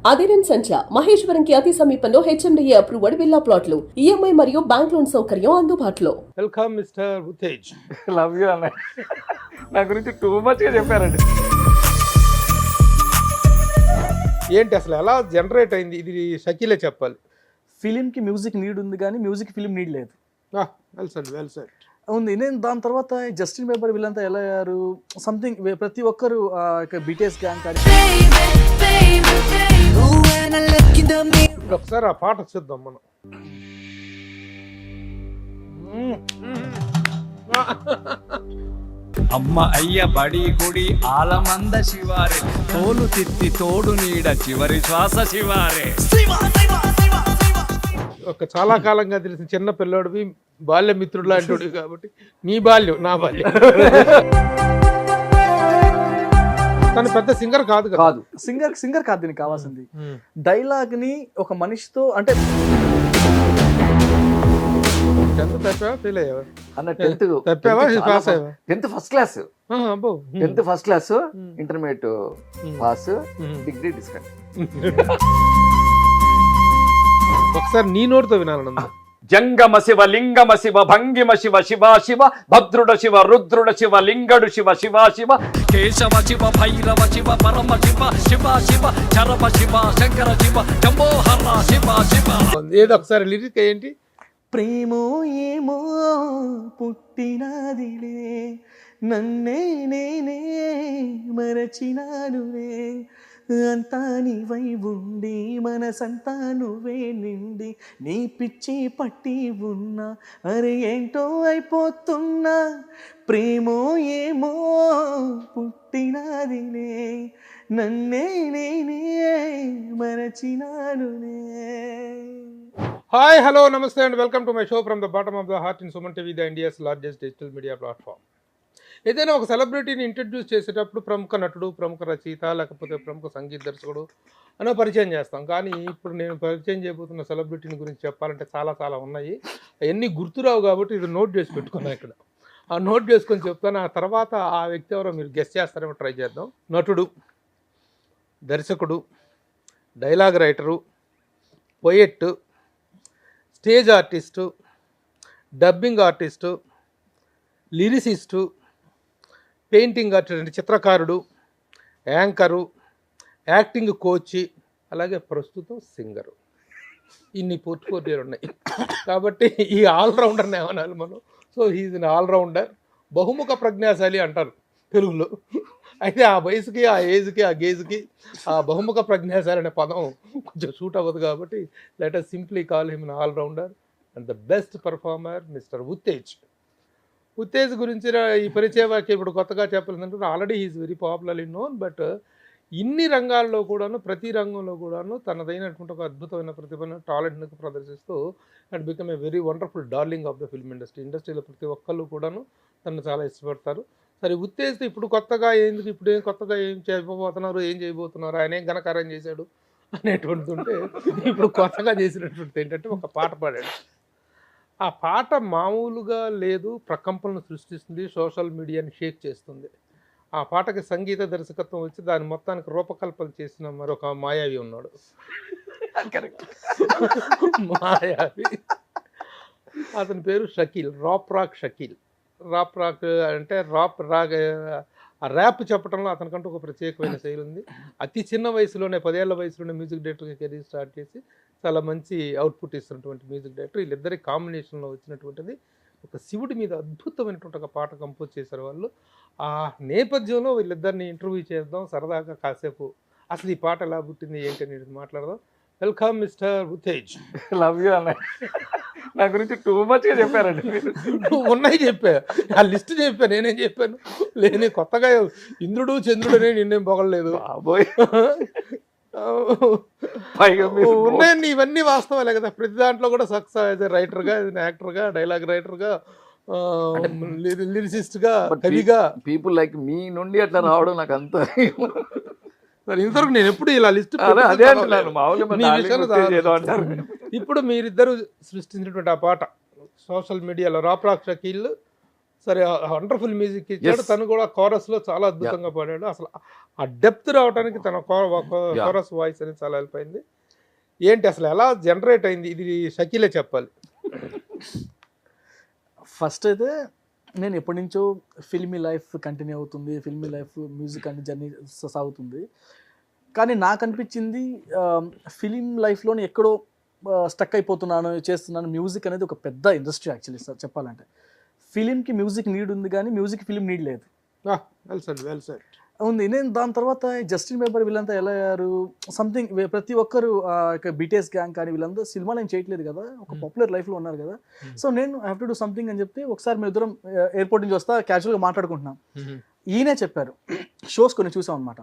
అదిరెన్ సంచ మహేశ్వరంకి అతి సమీపంలో HMDA approved villa ప్లాట్లు ఈఎంఐ మరియు బ్యాంక్ లోన్ సౌకర్యం అందుబాటులో. Welcome mister Uttej. Love you అన్న. నా గురించి టూ మచ్గా చెప్పారండి. ఏంటి అసలు ఎలా జనరేట్ అయింది ఇది? షకీలే చెప్పాలి. ఫిలింకి మ్యూజిక్ నీడ్ ఉంది కానీ మ్యూజిక్ ఫిలిం నీడ్ లేదు. వెల్ సెట్ ఉంది. నేను దాని తర్వాత జస్టిన్ బీబర్ వీళ్ళంతా ఎలా అయ్యారు సంథింగ్ ప్రతి ఒక్కరు బిటిఎస్ గ్యాంగ్ కానీ ఒకసారి ఆ పాట చూద్దాం మనం. అమ్మ అయ్య బడి గుడి ఆలమంద శివారే, తోలు తిత్తి తోడు నీడ చివరి శ్వాస శివారే. ఒక చాలా కాలంగా తెలిసిన చిన్న పిల్లోడివి, బాల్య మిత్రుడు లాంటి కాబట్టి నీ బాల్యం నా బాల్యం. తను పెద్ద సింగర్ కాదు కదా. కాదు సింగర్ కాదు. దీనికి కావాల్సింది డైలాగ్ ని ఒక మనిషితో అంటే ఫీల్ అయ్యావా అన్న? తప్పావా పాస్ అయ్యావా? 10th ఫస్ట్ క్లాస్, అబ్బో 10th first class, intermediate pass, degree discount. ఒకసారి నీ నోటితో వినాలన్నా. జంగమ శివ లింగమ శివ భంగిమ శివ శివ శివ భద్రుడ శివ రుద్రుడ శివ లింగడు శివ శివ శివ కేశవ శివ భైరవ శివ పరమ శివ శివ శివ చరమ శివ శంకర శివ జంబోహర శివ శివ. ఏదో ఒకసారి లిరిక్ ఏంటి? ప్రేమో ఏమో పుట్టినదిలే, నన్నే నేనే మరచినానులే, అంతా నీవై ఉండి మనసంతా నువ్వే నిండి, నీ పిచ్చి పట్టి ఉన్నా అరే ఏంటో అయిపోతున్నా, ప్రేమో ఏమో పుట్టినదిలే, నన్నే నేనే మరచినానులే. హాయ్ హలో నమస్తే and welcome to my show from the bottom of the heart in Suman TV, the India's largest digital media platform. ఏదైనా ఒక సెలబ్రిటీని ఇంట్రడ్యూస్ చేసేటప్పుడు ప్రముఖ నటుడు, ప్రముఖ రచయిత, లేకపోతే ప్రముఖ సంగీత దర్శకుడు అనో పరిచయం చేస్తాం. కానీ ఇప్పుడు నేను పరిచయం చేయబోతున్న సెలబ్రిటీని గురించి చెప్పాలంటే చాలా చాలా ఉన్నాయి. అవన్నీ గుర్తురావు కాబట్టి ఇది నోట్ చేసి పెట్టుకున్నాను ఇక్కడ. ఆ నోట్ చేసుకొని చెప్తాను. ఆ తర్వాత ఆ వ్యక్తి ఎవరో మీరు గెస్ చేస్తారేమో ట్రై చేద్దాం. నటుడు, దర్శకుడు, dialogue writer, poet, stage artist, dubbing artist, lyricist, painting artist అంటే చిత్రకారుడు, యాంకరు, యాక్టింగ్ కోచ్, అలాగే ప్రస్తుతం సింగరు. ఇన్ని పోర్ట్ఫోలియోలు ఉన్నాయి కాబట్టి ఈ ఆల్రౌండర్ని ఏమనాలి మనం. సో హీజ్ అన్ ఆల్రౌండర్, బహుముఖ ప్రజ్ఞాశాలి అంటారు తెలుగులో. అయితే ఆ వయసుకి, ఆ ఏజ్కి, ఆ గేజ్కి ఆ బహుముఖ ప్రజ్ఞాశాలి అనే పదం కొంచెం సూట్ అవ్వదు కాబట్టి let us simply call him an allrounder and the best performer mister Uttej. Uttej గురించి ఈ పరిచయవాకి ఇప్పుడు కొత్తగా చెప్పాలంటే already he is very popularly known, but ఇన్ని రంగాల్లో కూడాను, ప్రతి రంగంలో కూడాను తనదైనటువంటి ఒక అద్భుతమైన ప్రతిభను, టాలెంట్ని ప్రదర్శిస్తూ and become a very wonderful darling of the film industry. ఇండస్ట్రీలో ప్రతి ఒక్కళ్ళు కూడాను తను చాలా ఇష్టపడతారు. సరే ఉత్తేజ్ ఇప్పుడు కొత్తగా ఎందుకు, ఇప్పుడు ఏం కొత్తగా ఏం చేయబోతున్నారు, ఏం చేయబోతున్నారు, ఆయన ఏం ఘనకార్యం చేశాడు అనేటువంటిది ఉంటే ఇప్పుడు కొత్తగా చేసినటువంటిది ఏంటంటే ఒక పాట పాడాడు. ఆ పాట మామూలుగా లేదు, ప్రకంపనలు సృష్టిస్తుంది, సోషల్ మీడియాని షేక్ చేస్తుంది. ఆ పాటకి సంగీత దర్శకత్వం వచ్చి దాని మొత్తానికి రూపకల్పన చేసిన మరొక మాయావి ఉన్నాడు. మాయావి, అతని పేరు షకీల్, రాక్ షకీల్. రాక్ అంటే ర్యాప్ చెప్పడంలో అతనికంటూ ఒక ప్రత్యేకమైన శైలి ఉంది. అతి చిన్న వయసులోనే 10 ఏళ్ల వయసులోనే మ్యూజిక్ డైరెక్టర్గా కెరీర్ స్టార్ట్ చేసి చాలా మంచి అవుట్పుట్ ఇస్తున్నటువంటి మ్యూజిక్ డైరెక్టర్. వీళ్ళిద్దరి కాంబినేషన్లో వచ్చినటువంటిది ఒక శివుడి మీద అద్భుతమైనటువంటి ఒక పాట కంపోజ్ చేశారు వాళ్ళు. ఆ నేపథ్యంలో వీళ్ళిద్దరిని ఇంటర్వ్యూ చేద్దాం సరదాగా కాసేపు. అసలు ఈ పాట ఎలా పుట్టింది ఏంటి అనేది మాట్లాడదాం. Welcome mister Uttej. Love you అన్న. నా గురించి టూ మచ్గా చెప్పారండి. నువ్వు ఉన్నాయి చెప్పా, ఆ లిస్ట్ చెప్పా, నేనేం చెప్పాను లేని కొత్తగా ఇంద్రుడు చంద్రుడు అని నిన్నేం పొగలేదు. ఉన్నాయండి ఇవన్నీ వాస్తవాలే కదా. ప్రతి దాంట్లో కూడా సక్సెస్ యాజ్ రైటర్గా, యాక్టర్గా, డైలాగ్ రైటర్గా, లిరిసిస్ట్గా, కవిగా. పీపుల్ లైక్ మీ నుండి అట్లా రావడం నాకు అంత ఇంతవరకు నేను ఎప్పుడు ఇలా లిస్ట్ అదే అంటున్నాను. ఇప్పుడు మీరిద్దరు సృష్టించినటువంటి ఆ పాట సోషల్ మీడియాలో రాక్ షకీల్ సరే వండర్ఫుల్ మ్యూజిక్ ఇచ్చాడు. Yes. తను కూడా కోరస్ లో చాలా అద్భుతంగా పాడాడు. అసలు ఆ డెప్త్ రావడానికి తన కోరస్ వాయిస్ అనేది చాలా హెల్ప్ అయింది. ఏంటి అసలు ఎలా జనరేట్ అయింది ఇది షకీలే చెప్పాలి. ఫస్ట్ అయితే నేను ఎప్పటి నుంచో ఫిల్మీ లైఫ్ కంటిన్యూ అవుతుంది, ఫిల్మీ లైఫ్ మ్యూజిక్ అనే జర్నీ సాగుతుంది. కానీ నాకు అనిపించింది ఫిలిం లైఫ్లోని ఎక్కడో స్టక్ అయిపోతున్నాను, చేస్తున్నాను. మ్యూజిక్ అనేది ఒక పెద్ద ఇండస్ట్రీ యాక్చువల్లీ సార్ చెప్పాలంటే. ఫిలింకి మ్యూజిక్ నీడ్ ఉంది కానీ మ్యూజిక్ ఫిలిం నీడ్ లేదు. వెల్ సెడ్ ఉంది. నేను దాని తర్వాత జస్టిన్ బీబర్ వీళ్ళంతా ఎలా అయ్యారు, సంథింగ్ ప్రతి ఒక్కరు బీటీఎస్ గ్యాంగ్ కానీ వీళ్ళంతా సినిమాలు ఏం చేయట్లేదు కదా, ఒక పాపులర్ లైఫ్లో ఉన్నారు కదా. సో నేను హ్యావ్ టు డూ సంథింగ్ అని చెప్తే ఒకసారి మేము ఇద్దరం ఎయిర్పోర్ట్ నుంచి వస్తా క్యాజువల్గా మాట్లాడుకుంటున్నాం. ఈయనే చెప్పారు, షోస్ కొన్ని చూసాం అనమాట.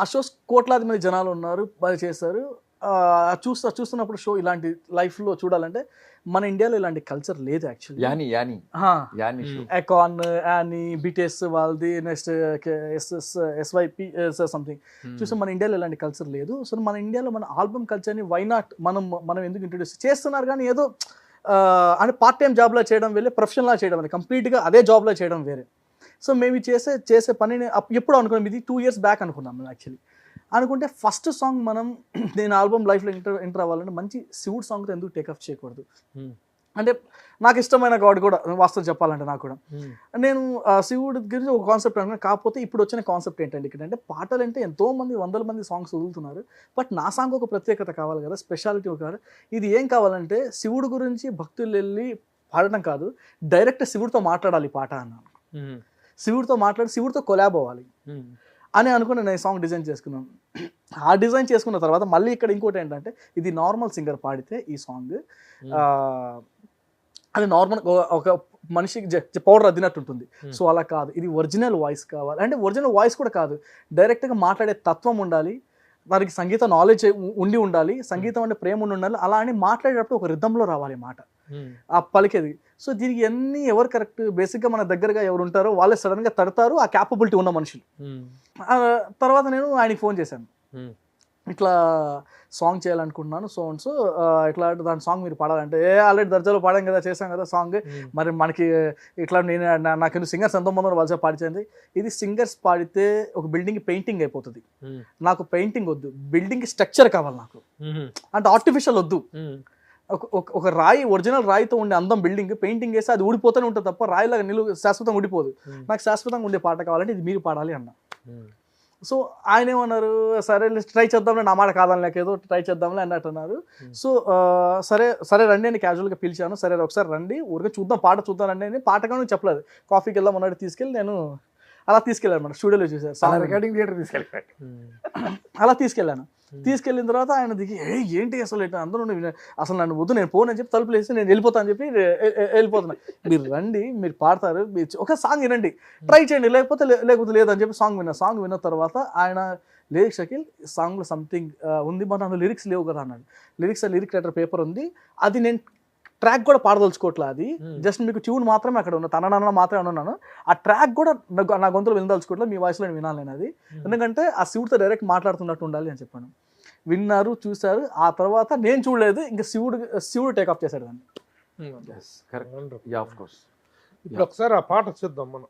ఆ షోస్ కోట్లాది మంది జనాలు ఉన్నారు, బాగా చేస్తారు. చూస్తున్నప్పుడు షో ఇలాంటి లైఫ్లో చూడాలంటే మన ఇండియాలో ఇలాంటి కల్చర్ లేదు actually. Any Akon, any, BTS వాళ్ళది, నెక్స్ట్ ఎస్వైపి సంథింగ్ చూస్తే మన ఇండియాలో ఇలాంటి కల్చర్ లేదు. సో మన ఇండియాలో మన ఆల్బమ్ కల్చర్ని వై నాట్ మనం ఎందుకు ఇంట్రొడ్యూస్ చేస్తున్నారు కానీ ఏదో అంటే పార్ట్ టైం జాబ్లో చేయడం వేరే, ప్రొఫెషనల్గా చేయడం వేరే, కంప్లీట్గా అదే జాబ్లో చేయడం వేరే. సో మేము చేసే పనిని ఎప్పుడు అనుకున్నాం, ఇది 2 years బ్యాక్ అనుకున్నాం మేము యాక్చువల్లీ. అనుకుంటే ఫస్ట్ సాంగ్ మనం నేను ఆల్బమ్ లైఫ్లో ఎంటర్ అవ్వాలంటే మంచి శివుడు సాంగ్తో ఎందుకు టేకప్ చేయకూడదు. అంటే నాకు ఇష్టమైన గాడ్ కూడా వాస్తవం చెప్పాలంటే నాకు కూడా నేను శివుడి గురించి ఒక కాన్సెప్ట్ అనుకున్నాను. కాకపోతే ఇప్పుడు వచ్చిన కాన్సెప్ట్ ఏంటంటే ఇక్కడ అంటే పాటలు అంటే ఎంతోమంది 100 మంది సాంగ్స్ వదులుతున్నారు. బట్ నా సాంగ్ ఒక ప్రత్యేకత కావాలి కదా, స్పెషాలిటీ కావాలి. ఇది ఏం కావాలంటే శివుడు గురించి భక్తులు వెళ్ళి పాడటం కాదు, డైరెక్ట్ శివుడితో మాట్లాడాలి పాట అన్నాను. శివుడితో మాట్లాడి శివుడితో కొలాబ్ అవ్వాలి అని అనుకుని నేను సాంగ్ డిజైన్ చేసుకున్నాను. ఆ డిజైన్ చేసుకున్న తర్వాత మళ్ళీ ఇక్కడ ఇంకోటి ఏంటంటే ఇది నార్మల్ సింగర్ పాడితే ఈ సాంగ్ అది నార్మల్ ఒక మనిషికి పౌడర్ అద్దినట్టు ఉంటుంది. సో అలా కాదు, ఇది ఒరిజినల్ వాయిస్ కావాలి. అంటే ఒరిజినల్ వాయిస్ కూడా కాదు, డైరెక్ట్గా మాట్లాడే తత్వం ఉండాలి, వారికి సంగీత నాలెడ్జ్ ఉండాలి, సంగీతం అంటే ప్రేమ ఉండాలి. అలా అని మాట్లాడేటప్పుడు ఒక రిథంలో రావాలి మాట, ఆ పలికేది. సో దీనికి అన్ని ఎవరు కరెక్ట్, బేసిక్గా మన దగ్గరగా ఎవరు ఉంటారో వాళ్ళే సడన్గా తడతారు, ఆ క్యాపబిలిటీ ఉన్న మనుషులు. తర్వాత నేను ఆయనకి ఫోన్ చేశాను, ఇట్లా సాంగ్ చేయాలనుకుంటున్నాను, సో ఇట్లా దాని సాంగ్ మీరు పాడాలంటే ఆల్రెడీ దర్జాలో పాడాం కదా, చేసాం కదా సాంగ్, మరి మనకి ఇట్లా నేను నాకు సింగర్స్ ఎంతోమంది వాళ్ళ పాడించింది. ఇది సింగర్స్ పాడితే ఒక బిల్డింగ్ పెయింటింగ్ అయిపోతుంది, నాకు పెయింటింగ్ వద్దు, బిల్డింగ్ స్ట్రక్చర్ కావాలి నాకు, అంటే ఆర్టిఫిషియల్ వద్దు. ఒక రాయి, ఒరిజినల్ రాయితో ఉండే అందం బిల్డింగ్ పెయింటింగ్ వేస్తే అది ఊడిపోతూనే ఉంటుంది తప్ప రాయిలాగా శాశ్వతంగా ఊడిపోదు. నాకు శాశ్వతంగా ఉండే పాట కావాలంటే ఇది మీరు పాడాలి అన్న. సో ఆయన ఏమన్నారు, సరే ట్రై చేద్దాంలే, నా మాట కాదని లేక ఏదో ట్రై చేద్దాంలే అన్నట్టు అన్నారు. సో సరే రండి అని క్యాజువల్గా పిలిచాను. సరే ఒకసారి రండి, ఊరికే చూద్దాం, పాట చూద్దాం రండి అని. పాట కానీ చెప్పలేదు, కాఫీకి వెళ్దాం అన్నట్టు తీసుకెళ్ళి నేను అలా తీసుకెళ్ళాను మన స్టూడియోలో చూసారు, రికార్డింగ్ థియేటర్ తీసుకెళ్ళాను. అలా తీసుకెళ్ళిన తర్వాత ఆయన దిగి ఏంటి అసలు ఇట్లా అందరూ అసలు నన్ను వద్దు, నేను పోనని చెప్పి తలుపులు వేసి నేను వెళ్ళిపోతాను అని చెప్పి వెళ్ళిపోతున్నా. మీరు రండి, మీరు పాడతారు, ఒక సాంగ్ వినండి, ట్రై చేయండి, లేకపోతే లేదని చెప్పి సాంగ్ విన్న తర్వాత ఆయన లిరిక్స్ షకీల్ సాంగ్లో సంథింగ్ ఉంది, మన అందులో లిరిక్స్ లేవు కదా అన్నాడు. లిరిక్ రైటర్ పేపర్ ఉంది, అది నేను ట్రాక్ కూడా పాడదలుచుకోవట్లే, అది జస్ట్ మీకు ట్యూన్ మాత్రమే అక్కడ ఉన్న తన మాత్రమే ఉన్నాను. ఆ ట్రాక్ కూడా నా గొంతులో వినదలుచుకోవట్లేదు, మీ వాయిస్లో నేను వినాలి నేను అది, ఎందుకంటే ఆ శివుడితో డైరెక్ట్ మాట్లాడుతున్నట్టు ఉండాలి అని చెప్పాను. విన్నారు, చూశారు. ఆ తర్వాత నేను చూడలేదు, ఇంకా శివుడు టేకప్ చేశాడు దాన్ని. ఇప్పుడు ఒకసారి ఆ పాట చూద్దాం మనం.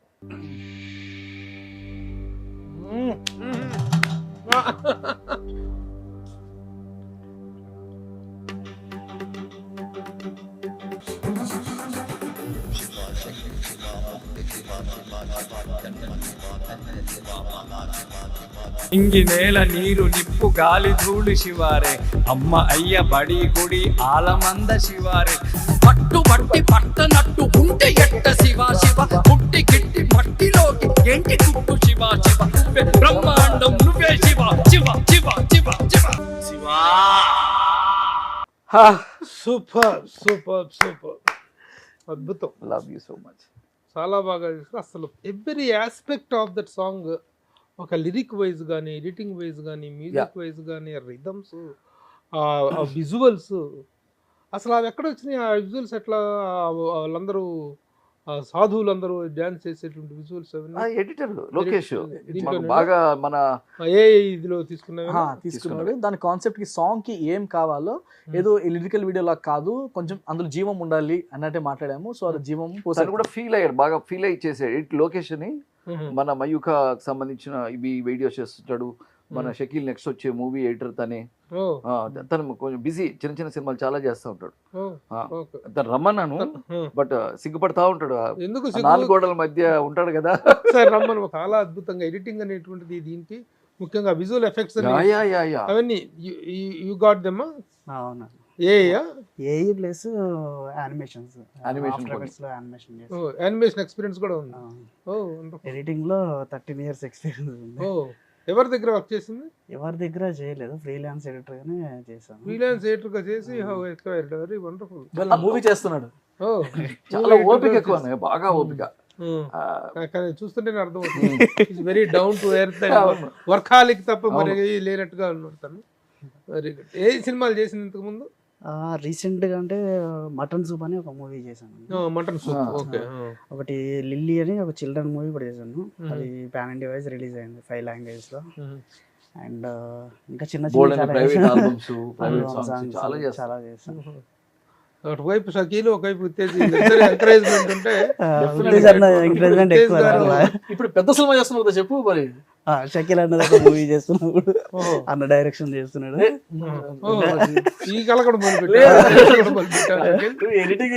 ఇంగి నేల నీరు నిప్పు గాలి ధూళి శివారే, అమ్మ అయ్య బడి గుడి ఆలమంద శివారే, పట్టు బట్టి పట్టనట్టు ఉంటే ఎట్ట శివ శివ, పుట్టి గిట్టి మట్టిలోకి ఏంటి కుట్టు శివ శివ, బ్రహ్మాండం నువ్వే Shiva Shiva Shiva Shiva Shiva Shiva. Super super super, అద్భుతం. Love you so much. చాలా బాగా చేస్తారు. అసలు every aspect of that song, ఒక లిరిక్ వైజ్ కానీ, ఎడిటింగ్ వైజ్ కానీ, మ్యూజిక్ వైజ్ కానీ, రిథమ్స్, విజువల్స్, అసలు అవి ఎక్కడ వచ్చినాయి? ఆ విజువల్స్ ఎట్లా వాళ్ళందరూ ఆ సాధువులందరూ డాన్స్ చేసేటువంటి విజువల్స్ అవన్నీ ఎడిటర్ లోకేష్ దీంట్లో మాకు బాగా మన ఏ ఇదిలో తీసుకున్నా తీసుకున్నాడు. దాని కాన్సెప్ట్ కి సాంగ్ కి ఏం కావాలో ఏదో లిరికల్ వీడియో లాగా కాదు, కొంచెం అందులో జీవం ఉండాలి అన్నట్టే మాట్లాడాము. సో అది జీవం తను కూడా ఫీల్ అయ్యాడు, బాగా ఫీల్ అయ్యి చేసాడు. ఎడిట్ లోకేష్ అని మన మయూఖ సంబంధించిన ఇవి వీడియోస్ చేస్తుంటాడు. మన షకీల్ నెక్స్ట్ వచ్చే మూవీ ఎడిటర్ తనే. తను కొంచెం బిజీ, చిన్న చిన్న సినిమాలు చాలా చేస్తూ ఉంటాడు. తను రమ్మన్నాను బట్ సిగ్గుపడతా ఉంటాడు. ఎందుకు 4 గోడల మధ్య ఉంటాడు కదా. సార్ రమ్మను. చాలా అద్భుతంగా ఎడిటింగ్ అనేటువంటిది దీనికి ముఖ్యంగా విజువల్ ఎఫెక్ట్స్ అవన్నీ యు గాట్ దెమ్. అవునా, AI plus animations, animation experience కూడా ఉంది. ఎడిటింగ్ లో 13 years ఎక్స్పీరియన్స్ ఉంది. ఎవరి దగ్గర వర్క్ చేసింది? ఎవరి దగ్గర చేయలేదు, ఫ్రీలాన్స్ ఎడిటర్ గానే చేశాను. ఫ్రీలాన్స్ ఎడిటర్ గా చేసి వెరీ వండర్ఫుల్ మూవీ చేస్తున్నాడు. చాలా ఓపిక ఎక్కువ, బాగా ఓపిక. చూస్తుంటేనే అర్థమవుతుంది very down to earth, workaholic తప్ప మరి లేనట్టుగా ఉన్నాడు తను. Very good. ఏ సినిమాలు చేసింది ఇంతకు ముందు? రీసెంట్ గా అంటే మటన్ సూప్ అని ఒక మూవీ చేశాను. Mutton soup, okay. ఒకటి లిల్లీ అని ఒక చిల్డ్రన్ మూవీ కూడా చేశాను. అది పాన్ ఇండియా వైజ్ రిలీజ్ అయింది 5 languages లో. అండ్ ఇంకా చిన్న చాలా చేశాను. ఒకవైపు షకీలు, ఒకవైపు ఉత్తేజ్, ఎంకరేజ్మెంట్ ఉంటే ఎంకరేజ్మెంట్ ఎక్కువ. ఇప్పుడు పెద్ద సినిమా చేస్తున్నావు కదా, చెప్పు మరి. షకీల్ అన్నది ఒక మూవీ చేస్తున్నాడు, అన్న డైరెక్షన్ చేస్తున్నాడు. ఈ కలకడ ఎడిటింగ్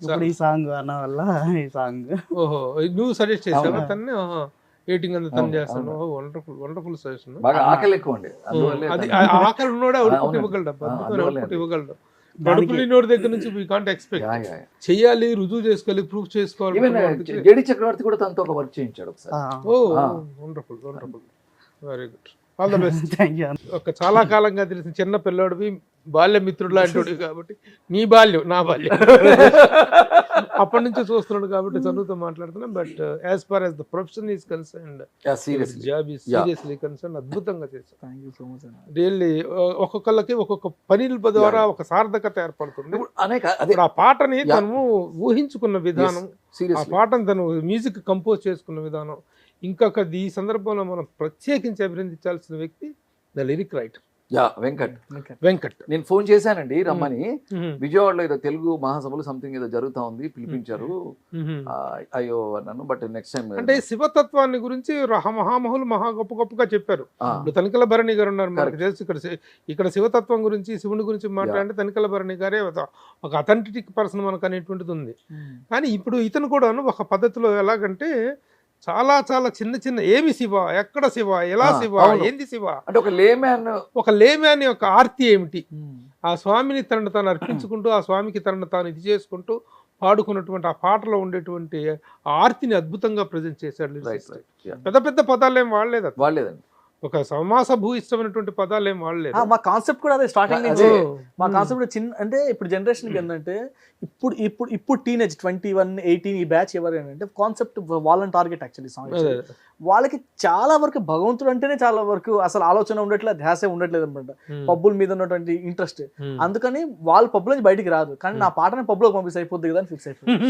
ఇప్పుడు ఈ సాంగ్ అన్న వల్ల ఈ సాంగ్ నువ్వు సజెస్ట్ చేసావా తన్ని? ఎడిటింగ్ అంతా తను చేస్తాను. Wonderful wonderful suggestion. బాగా ఆకలి ఎక్కువ అండి. అది ఆకలి ఉన్నోడే అవుట్పుట్ ఇవ్వగలడు, అవుట్పుట్ ఇవ్వగలడు. కడుపులి నోటి దగ్గర నుంచి వీ కాంట్ ఎక్స్పెక్ట్. చెయ్యాలి, రుజువు చేసుకోవాలి, ప్రూఫ్ చేసుకోవాలి. జేడి చక్రవర్తి కూడా తనతో ఒక వర్క్ చేయించాడు ఒకసారి. Wonderful wonderful, very good, all the best. ఒక చాలా కాలంగా తెలిసిన చిన్న పిల్లోడివి, బాల్య మిత్రుడు లాంటి కాబట్టి నీ బాల్యం నా బాల్యం అప్పటి నుంచి చూస్తున్నాడు కాబట్టి చదువుతో మాట్లాడుతున్నాం. But as far as the profession is concerned, job is seriously concern. అద్భుతంగా చేశారు. Thank you so much. Really ఒక్కొక్కళ్ళకి ఒక్కొక్క పనుల ద్వారా ఒక సార్థకత ఏర్పడుతుంది. ఆ పాటని తను ఊహించుకున్న విధానం, ఆ పాటను తను మ్యూజిక్ కంపోజ్ చేసుకున్న విధానం, ఇంకొక ఈ సందర్భంలో మనం ప్రత్యేకించి అభినందించాల్సిన వ్యక్తి ద లిరిక్ రైటర్ వెంకట్. నేను ఫోన్ చేశానండి రమ్మని. విజయవాడలో ఏదో తెలుగు మహాసభలు సంథింగ్ ఏదో జరుగుతా ఉంది, పిలిపించారు. అయ్యో అన్నాను. బట్ నెక్స్ట్ టైం అంటే శివతత్వాన్ని గురించి మహామహులు మహా గొప్పగా చెప్పారు. ఇప్పుడు తనికల భరణి గారు ఉన్నారు మనకు తెలుసు. ఇక్కడ శివతత్వం గురించి, శివుని గురించి మాట్లాడితే తనికల భరణి గారే ఒక అథెంటిక్ పర్సన్ మనకు అనేటువంటిది ఉంది. కానీ ఇప్పుడు ఇతను కూడా ఒక పద్ధతిలో ఎలాగంటే చాలా చాలా చిన్న చిన్న, ఏమి శివ, ఎక్కడ శివ, ఎలా శివ, ఏంది శివ అంటే ఒక లేమ్యాన్ యొక్క ఆర్తి ఏమిటి, ఆ స్వామిని తనను తాను అర్పించుకుంటూ, ఆ స్వామికి తనను తాను ఇది చేసుకుంటూ పాడుకున్నటువంటి ఆ పాటలో ఉండేటువంటి ఆ ఆర్తిని అద్భుతంగా ప్రజెంట్ చేశాడు. పెద్ద పెద్ద పదాలు ఏం వాడలేదండి, ఒక సమాస భూయిష్టమైనటువంటి పదాలు ఏం వాడలేదు. మా కాన్సెప్ట్ కూడా అదే స్టార్టింగ్ నుంచి. మా కాన్సెప్ట్ చిన్న, అంటే ఇప్పుడు జనరేషన్కి ఏంటంటే ఇప్పుడు టీనేజ్ 21, 18 ఈ బ్యాచ్ ఎవరు ఏంటంటే కాన్సెప్ట్ వాళ్ళని టార్గెట్. యాక్చువల్లీ సాంగ్ వాళ్ళకి చాలా వరకు భగవంతుడు అంటేనే చాలా వరకు అసలు ఆలోచన ఉండట్లేదు, ధ్యాసే ఉండట్లేదు అనమాట. పబ్బుల మీద ఉన్నటువంటి ఇంట్రెస్ట్. అందుకని వాళ్ళు పబ్బుల నుంచి బయటికి రాదు, కానీ నా పాటని పబ్బులోకి పంపిస్తే అయిపోద్ది కదా అని ఫిక్స్ అయిపోయింది.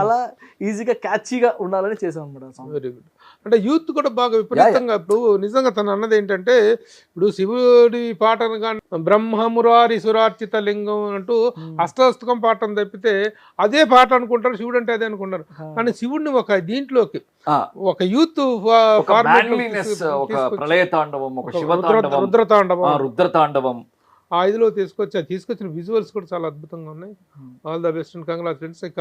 అలా ఈజీగా క్యాచీగా ఉండాలని చేసాం అనమాట. Very good. అంటే యూత్ కూడా బాగా విపరీతంగా ఇప్పుడు నిజంగా తను అన్నది ఏంటంటే, ఇప్పుడు శివుడి పాటను కానీ బ్రహ్మమురారి సురార్చిత లింగం అంటూ అష్టాష్టకం పాటను తప్పితే అదే పాట అనుకుంటారు, శివుడు అంటే అదే అనుకుంటారు. కానీ శివుడిని ఒక దీంట్లోకి ఒక యూత్ రుద్రతాండవం ఆ ఇదిలో తీసుకొచ్చిన విజువల్స్ కూడా చాలా అద్భుతంగా ఉన్నాయి. All the best and congratulations. ఇక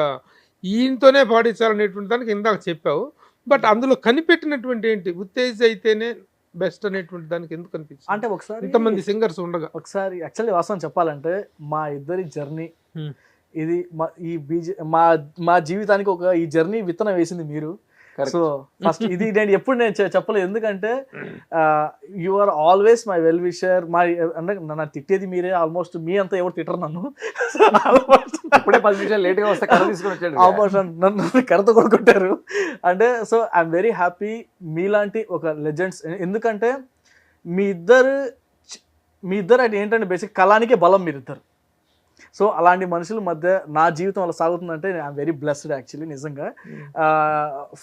ఈయనతోనే పాటించాలనేటువంటి దానికి ఇందాక చెప్పావు, బట్ అందులో కనిపెట్టినటువంటి ఏంటి, ఉత్తేజ్ అయితేనే బెస్ట్ అనేటువంటి దానికి ఎందుకు అనిపించింది? అంటే ఒకసారి ఇంతమంది సింగర్స్ ఉండగా ఒకసారి యాక్చువల్లీ వాస్తవం చెప్పాలంటే మా ఇద్దరి జర్నీ ఇది, మా జీవితానికి ఒక ఈ జర్నీ విత్తనం వేసింది మీరు. సో ఫస్ట్ ఇది నేను ఎప్పుడు చెప్పలేదు, ఎందుకంటే you are always my well wisher. అంటే నన్ను తిట్టేది మీరే, ఆల్మోస్ట్ మీ అంతా ఎవరు తిట్టరు నన్ను. అప్పుడే 10 నిమిషాలు లేట్గా వస్తే ఆల్మోస్ట్ నన్ను కరతో కూడా కొట్టారు. అంటే సో ఐఎమ్ వెరీ హ్యాపీ మీలాంటి ఒక లెజెండ్స్. ఎందుకంటే మీ ఇద్దరు మీ ఇద్దరు అంటే ఏంటంటే బేసిక్ కళానికే బలం మీరిద్దరు. సో అలాంటి మనుషుల మధ్య నా జీవితం అలా సాగుతుందంటే ఐఎమ్ వెరీ బ్లెస్డ్ యాక్చువల్లీ నిజంగా.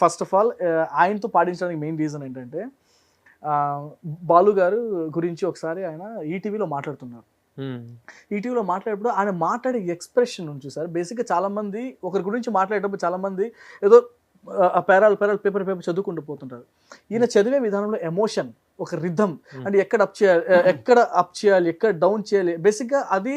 ఫస్ట్ ఆఫ్ ఆల్ ఆయనతో పాటించడానికి మెయిన్ రీజన్ ఏంటంటే బాలు గారు గురించి ఒకసారి ఆయన ఈటీవీలో మాట్లాడుతున్నారు. ఈటీవీలో మాట్లాడేటప్పుడు ఆయన మాట్లాడే ఎక్స్ప్రెషన్ నుంచి సార్ బేసిక్గా చాలామంది ఒకరి గురించి మాట్లాడేటప్పుడు చాలామంది ఏదో పేరాలు పేపర్ చదువుకుంటూ పోతుంటారు. ఈయన చదివే విధానంలో ఎమోషన్, ఒక రిథమ్, అంటే ఎక్కడ అప్ చేయాలి ఎక్కడ డౌన్ చేయాలి, బేసిక్గా అది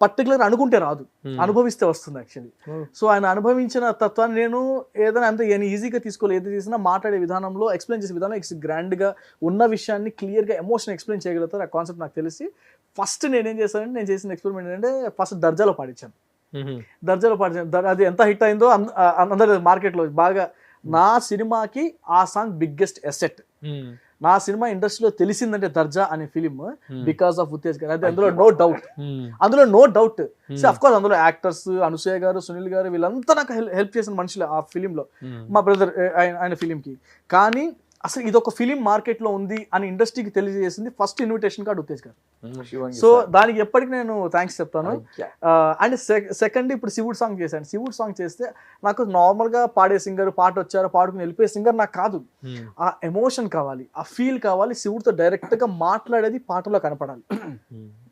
పర్టికులర్ అనుకుంటే రాదు, అనుభవిస్తే వస్తుంది యాక్చువల్లీ. సో ఆయన అనుభవించిన తత్వాన్ని నేను ఏదైనా అంత ఈజీగా తీసుకోవాలి, ఏది తీసినా మాట్లాడే విధానంలో ఎక్స్ప్లెయిన్ చేసే విధానం గ్రాండ్గా ఉన్న విషయాన్ని క్లియర్గా ఎమోషన్ ఎక్స్ప్లెయిన్ చేయగలుగుతారు. ఆ కాన్సెప్ట్ నాకు తెలిసి ఫస్ట్ నేనేం చేశానంటే నేను చేసిన ఎక్స్పెరిమెంట్ ఏంటంటే ఫస్ట్ దర్జాలో పాడించాను. అది ఎంత హిట్ అయిందో అందరు మార్కెట్లో బాగా. నా సినిమాకి ఆ సాంగ్ బిగ్గెస్ట్ ఎసెట్. నా సినిమా ఇండస్ట్రీలో తెలిసిందంటే దర్జా అనే ఫిలిం బికాస్ ఆఫ్ ఉత్తేజ్ గారు, అది అందులో నో డౌట్. అఫ్ కోర్స్ అందులో యాక్టర్స్ అనసూయ గారు, సునీల్ గారు వీళ్ళంతా నాకు హెల్ప్ చేసిన మనుషులు ఆ ఫిలింలో, మా బ్రదర్ ఆయన ఫిలింకి. కానీ అసలు ఇది ఒక ఫిలిం మార్కెట్లో ఉంది అని ఇండస్ట్రీకి తెలియజేసింది ఫస్ట్ ఇన్విటేషన్ కార్డ్ ఉత్తేజ్ గారు. సో దానికి ఎప్పటికీ నేను థ్యాంక్స్ చెప్తాను. అండ్ సెకండ్ ఇప్పుడు శివుడు సాంగ్ చేశాను. శివుడు సాంగ్ చేస్తే నాకు నార్మల్గా పాడే సింగర్, పాట వచ్చారు పాడుకుని వెళ్ళిపోయే సింగర్ నాకు కాదు. ఆ ఎమోషన్ కావాలి, ఆ ఫీల్ కావాలి, శివుడితో డైరెక్ట్గా మాట్లాడేది పాటలో కనపడాలి.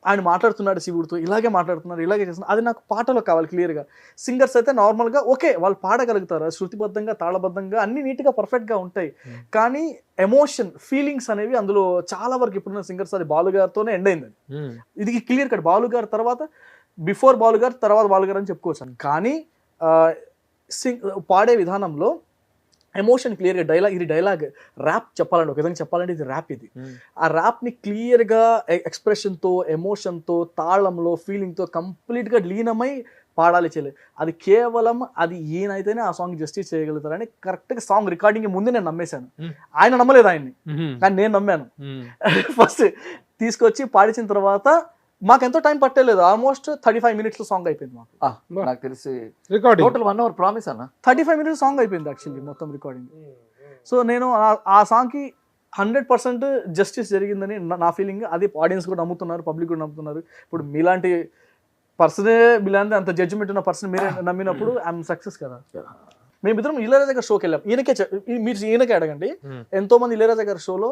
ఆయన మాట్లాడుతున్నాడు శివుడితో, ఇలాగే మాట్లాడుతున్నారు, ఇలాగే చేస్తున్నారు, అది నాకు పాటలో కావాలి క్లియర్గా. సింగర్స్ అయితే నార్మల్గా ఓకే వాళ్ళు పాడగలుగుతారు, శృతిబద్ధంగా తాళబద్ధంగా అన్ని నీట్గా పర్ఫెక్ట్గా ఉంటాయి. కానీ ఎమోషన్ ఫీలింగ్స్ అనేవి అందులో చాలా వరకు ఇప్పుడున్న సింగర్స్ అది బాలు గారితోనే ఎండ్ అయింది. ఇది క్లియర్ కట్ బాలు గారు తర్వాత, బిఫోర్ బాలు గారు తర్వాత బాలు గారు అని చెప్పుకోవచ్చు. కానీ పాడే విధానంలో ఎమోషన్ క్లియర్గా డైలాగ్ ర్యాప్ చెప్పాలంటే ఒక విధంగా చెప్పాలంటే ఇది ర్యాప్. ఇది ఆ ర్యాప్ని క్లియర్గా ఎక్స్ప్రెషన్తో, ఎమోషన్తో, తాళంలో, ఫీలింగ్తో కంప్లీట్గా లీనమై పాడాలి చేయలేదు. అది కేవలం అది ఈయనైతేనే ఆ సాంగ్ జస్టిస్ చేయగలుగుతారని కరెక్ట్గా సాంగ్ రికార్డింగ్ ముందు నేను నమ్మేశాను. ఆయన నమ్మలేదు ఆయన్ని, కానీ నేను నమ్మాను. ఫస్ట్ తీసుకొచ్చి పాడించిన తర్వాత మాకు ఎంతో టైం పట్టలేదు, ఆల్మోస్ట్ 35 minutes సాంగ్ అయిపోయింది మాకు. నాకు తెలిసి రికార్డింగ్ టోటల్ 1 hour ప్రామిస్ అన్న 35 minutes సాంగ్ అయిపోయింది యాక్చువల్లీ మొత్తం రికార్డింగ్. సో నేను ఆ సాంగ్కి 100% జస్టిస్ జరిగిందని నా ఫీలింగ్. అది ఆడియన్స్ కూడా నమ్ముతున్నారు, పబ్లిక్ కూడా నమ్ముతున్నారు. ఇప్పుడు మీలాంటి పర్సనే, మీలాంటి అంత జడ్జిమెంట్ ఉన్న పర్సన్ మీరే నమ్మినప్పుడు ఐఎమ్ సక్సెస్ కదా. మేమిద్దరం ఇళయరాజా గారి షోకి వెళ్ళాం. మీరు ఈయనకే అడగండి, ఎంతో మంది ఇళయరాజా గారి షోలో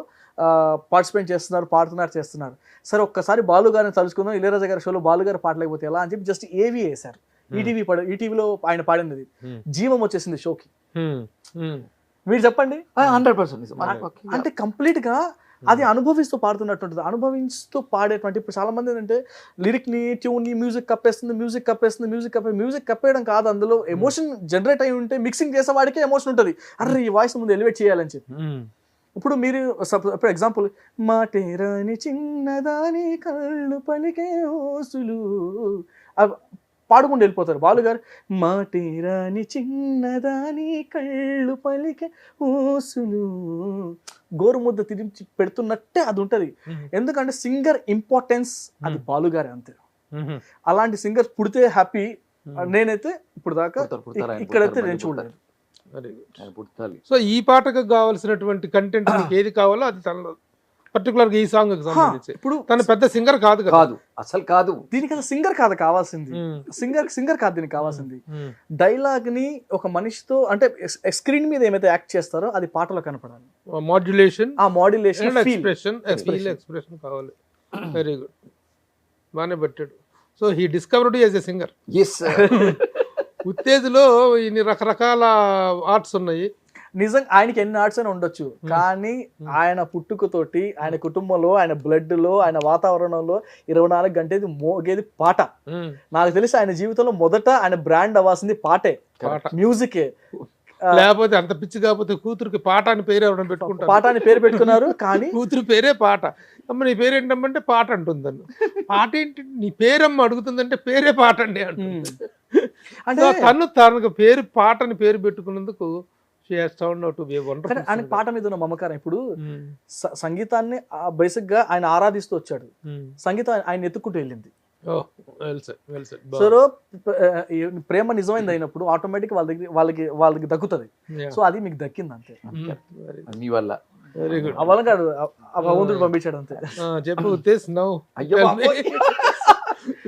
పార్టిసిపేట్ చేస్తున్నారు, చేస్తున్నారు. సరే ఒక్కసారి బాలు గారిని తలుచుకుందాం, ఇళయరాజా గారి షోలో బాలు గారు పాటలేకపోతే ఎలా అని చెప్పి జస్ట్ ఏవి వేశారు. ఈటీవీలో ఆయన పాడినది జీవం వచ్చేసింది షోకి. మీరు చెప్పండి 100%. అంటే కంప్లీట్ గా అది అనుభవిస్తూ పాడుతున్నట్టుంటుంది. అనుభవిస్తూ పాడేటువంటి ఇప్పుడు చాలా మంది ఏంటంటే లిరిక్ని, ట్యూన్ని మ్యూజిక్ కప్పేయడం కాదు, అందులో ఎమోషన్ జనరేట్ అయి ఉంటే మిక్సింగ్ చేసే వాడికే ఎమోషన్ ఉంటుంది. అరే ఈ వాయిస్ ముందు ఎలివేట్ చేయాలని చెప్పి. ఇప్పుడు మీరు ఇప్పుడు ఎగ్జాంపుల్, మాటేరాని చిన్నదాని కళ్ళు పలికే ఓసులు పాడుకుంటూ వెళ్ళిపోతారు బాలు గారు. మాటేరాని చిన్నదాని కళ్ళు పలికే ఓసులు గోరుముద్ద తిరిగి పెడుతున్నట్టే అది ఉంటుంది. ఎందుకంటే సింగర్ ఇంపార్టెన్స్ అది బాలు గారే అంతే. అలాంటి సింగర్ పుడితే హ్యాపీ. నేనైతే ఇప్పుడు దాకా ఇక్కడైతే నేను చూడలేదు. సో ఈ పాటకు కావాల్సినటువంటి కంటెంట్ ఏది కావాలో అది తనలో పర్టికులర్గా ఈ సాంగ్ సంబంధించి. ఇప్పుడు తన పెద్ద సింగర్ కాదు అసలు కాదు దీనికి అసలు సింగర్ కాదు కావాల్సింది, సింగర్ కాదు దీనికి కావాల్సింది. డైలాగ్ ని ఒక మనిషితో అంటే స్క్రీన్ మీద ఏమైతే యాక్ట్ చేస్తారో అది పాటలో కనపడాలి. మాడ్యులేషన్, ఎక్స్ప్రెషన్ కావాలి. వెరీ గుడ్, బాగానే పెట్టాడు. So he discovered as a singer. ఉత్తేజ్లో ఇన్ని రకరకాల ఆర్ట్స్ ఉన్నాయి. నిజంగా ఆయనకి ఎన్ని ఆర్ట్స్ అయినా ఉండొచ్చు, కానీ ఆయన పుట్టుకతోటి, ఆయన కుటుంబంలో, ఆయన బ్లడ్ లో, ఆయన వాతావరణంలో 24 గంటలు మోగేది పాట. నాకు తెలిసి ఆయన జీవితంలో మొదట ఆయన బ్రాండ్ అవ్వాల్సింది పాటే, మ్యూజికే. లేకపోతే అంత పిచ్చి కాకపోతే కూతురికి పాట అని పేరు ఎవరైనా పెట్టుకుంటారు, పాట అని పేరు పెట్టుకున్నారు. కానీ కూతురు పేరే పాట. అమ్మ నీ పేరేంటమ్మంటే పాట అంటుందన్ను. పాట ఏంటి నీ పేరమ్మ అడుగుతుందంటే పేరే పాట అండి అంటుంది. అంటే తనకు పేరు పాటని పేరు పెట్టుకున్నందుకు పాట మీద ఉన్న మమకారం. ఇప్పుడు సంగీతాన్ని బేసిక్ గా ఆయన ఆరాధిస్తూ వచ్చాడు, సంగీతం ఆయన ఎత్తుకుంటూ వెళ్ళింది. సో ప్రేమ నిజమైంది అయినప్పుడు ఆటోమేటిక్ వాళ్ళకి దక్కుతుంది. సో అది మీకు దక్కింది అంతే. అన్ని వల్ల వెరీ గుడ్. అవ్వాలని ఆ భగవంతుడు పంపించాడు అంతే. చెప్పు ఉత్తేజ్ నవ్వు. అయ్యో బాబోయ్.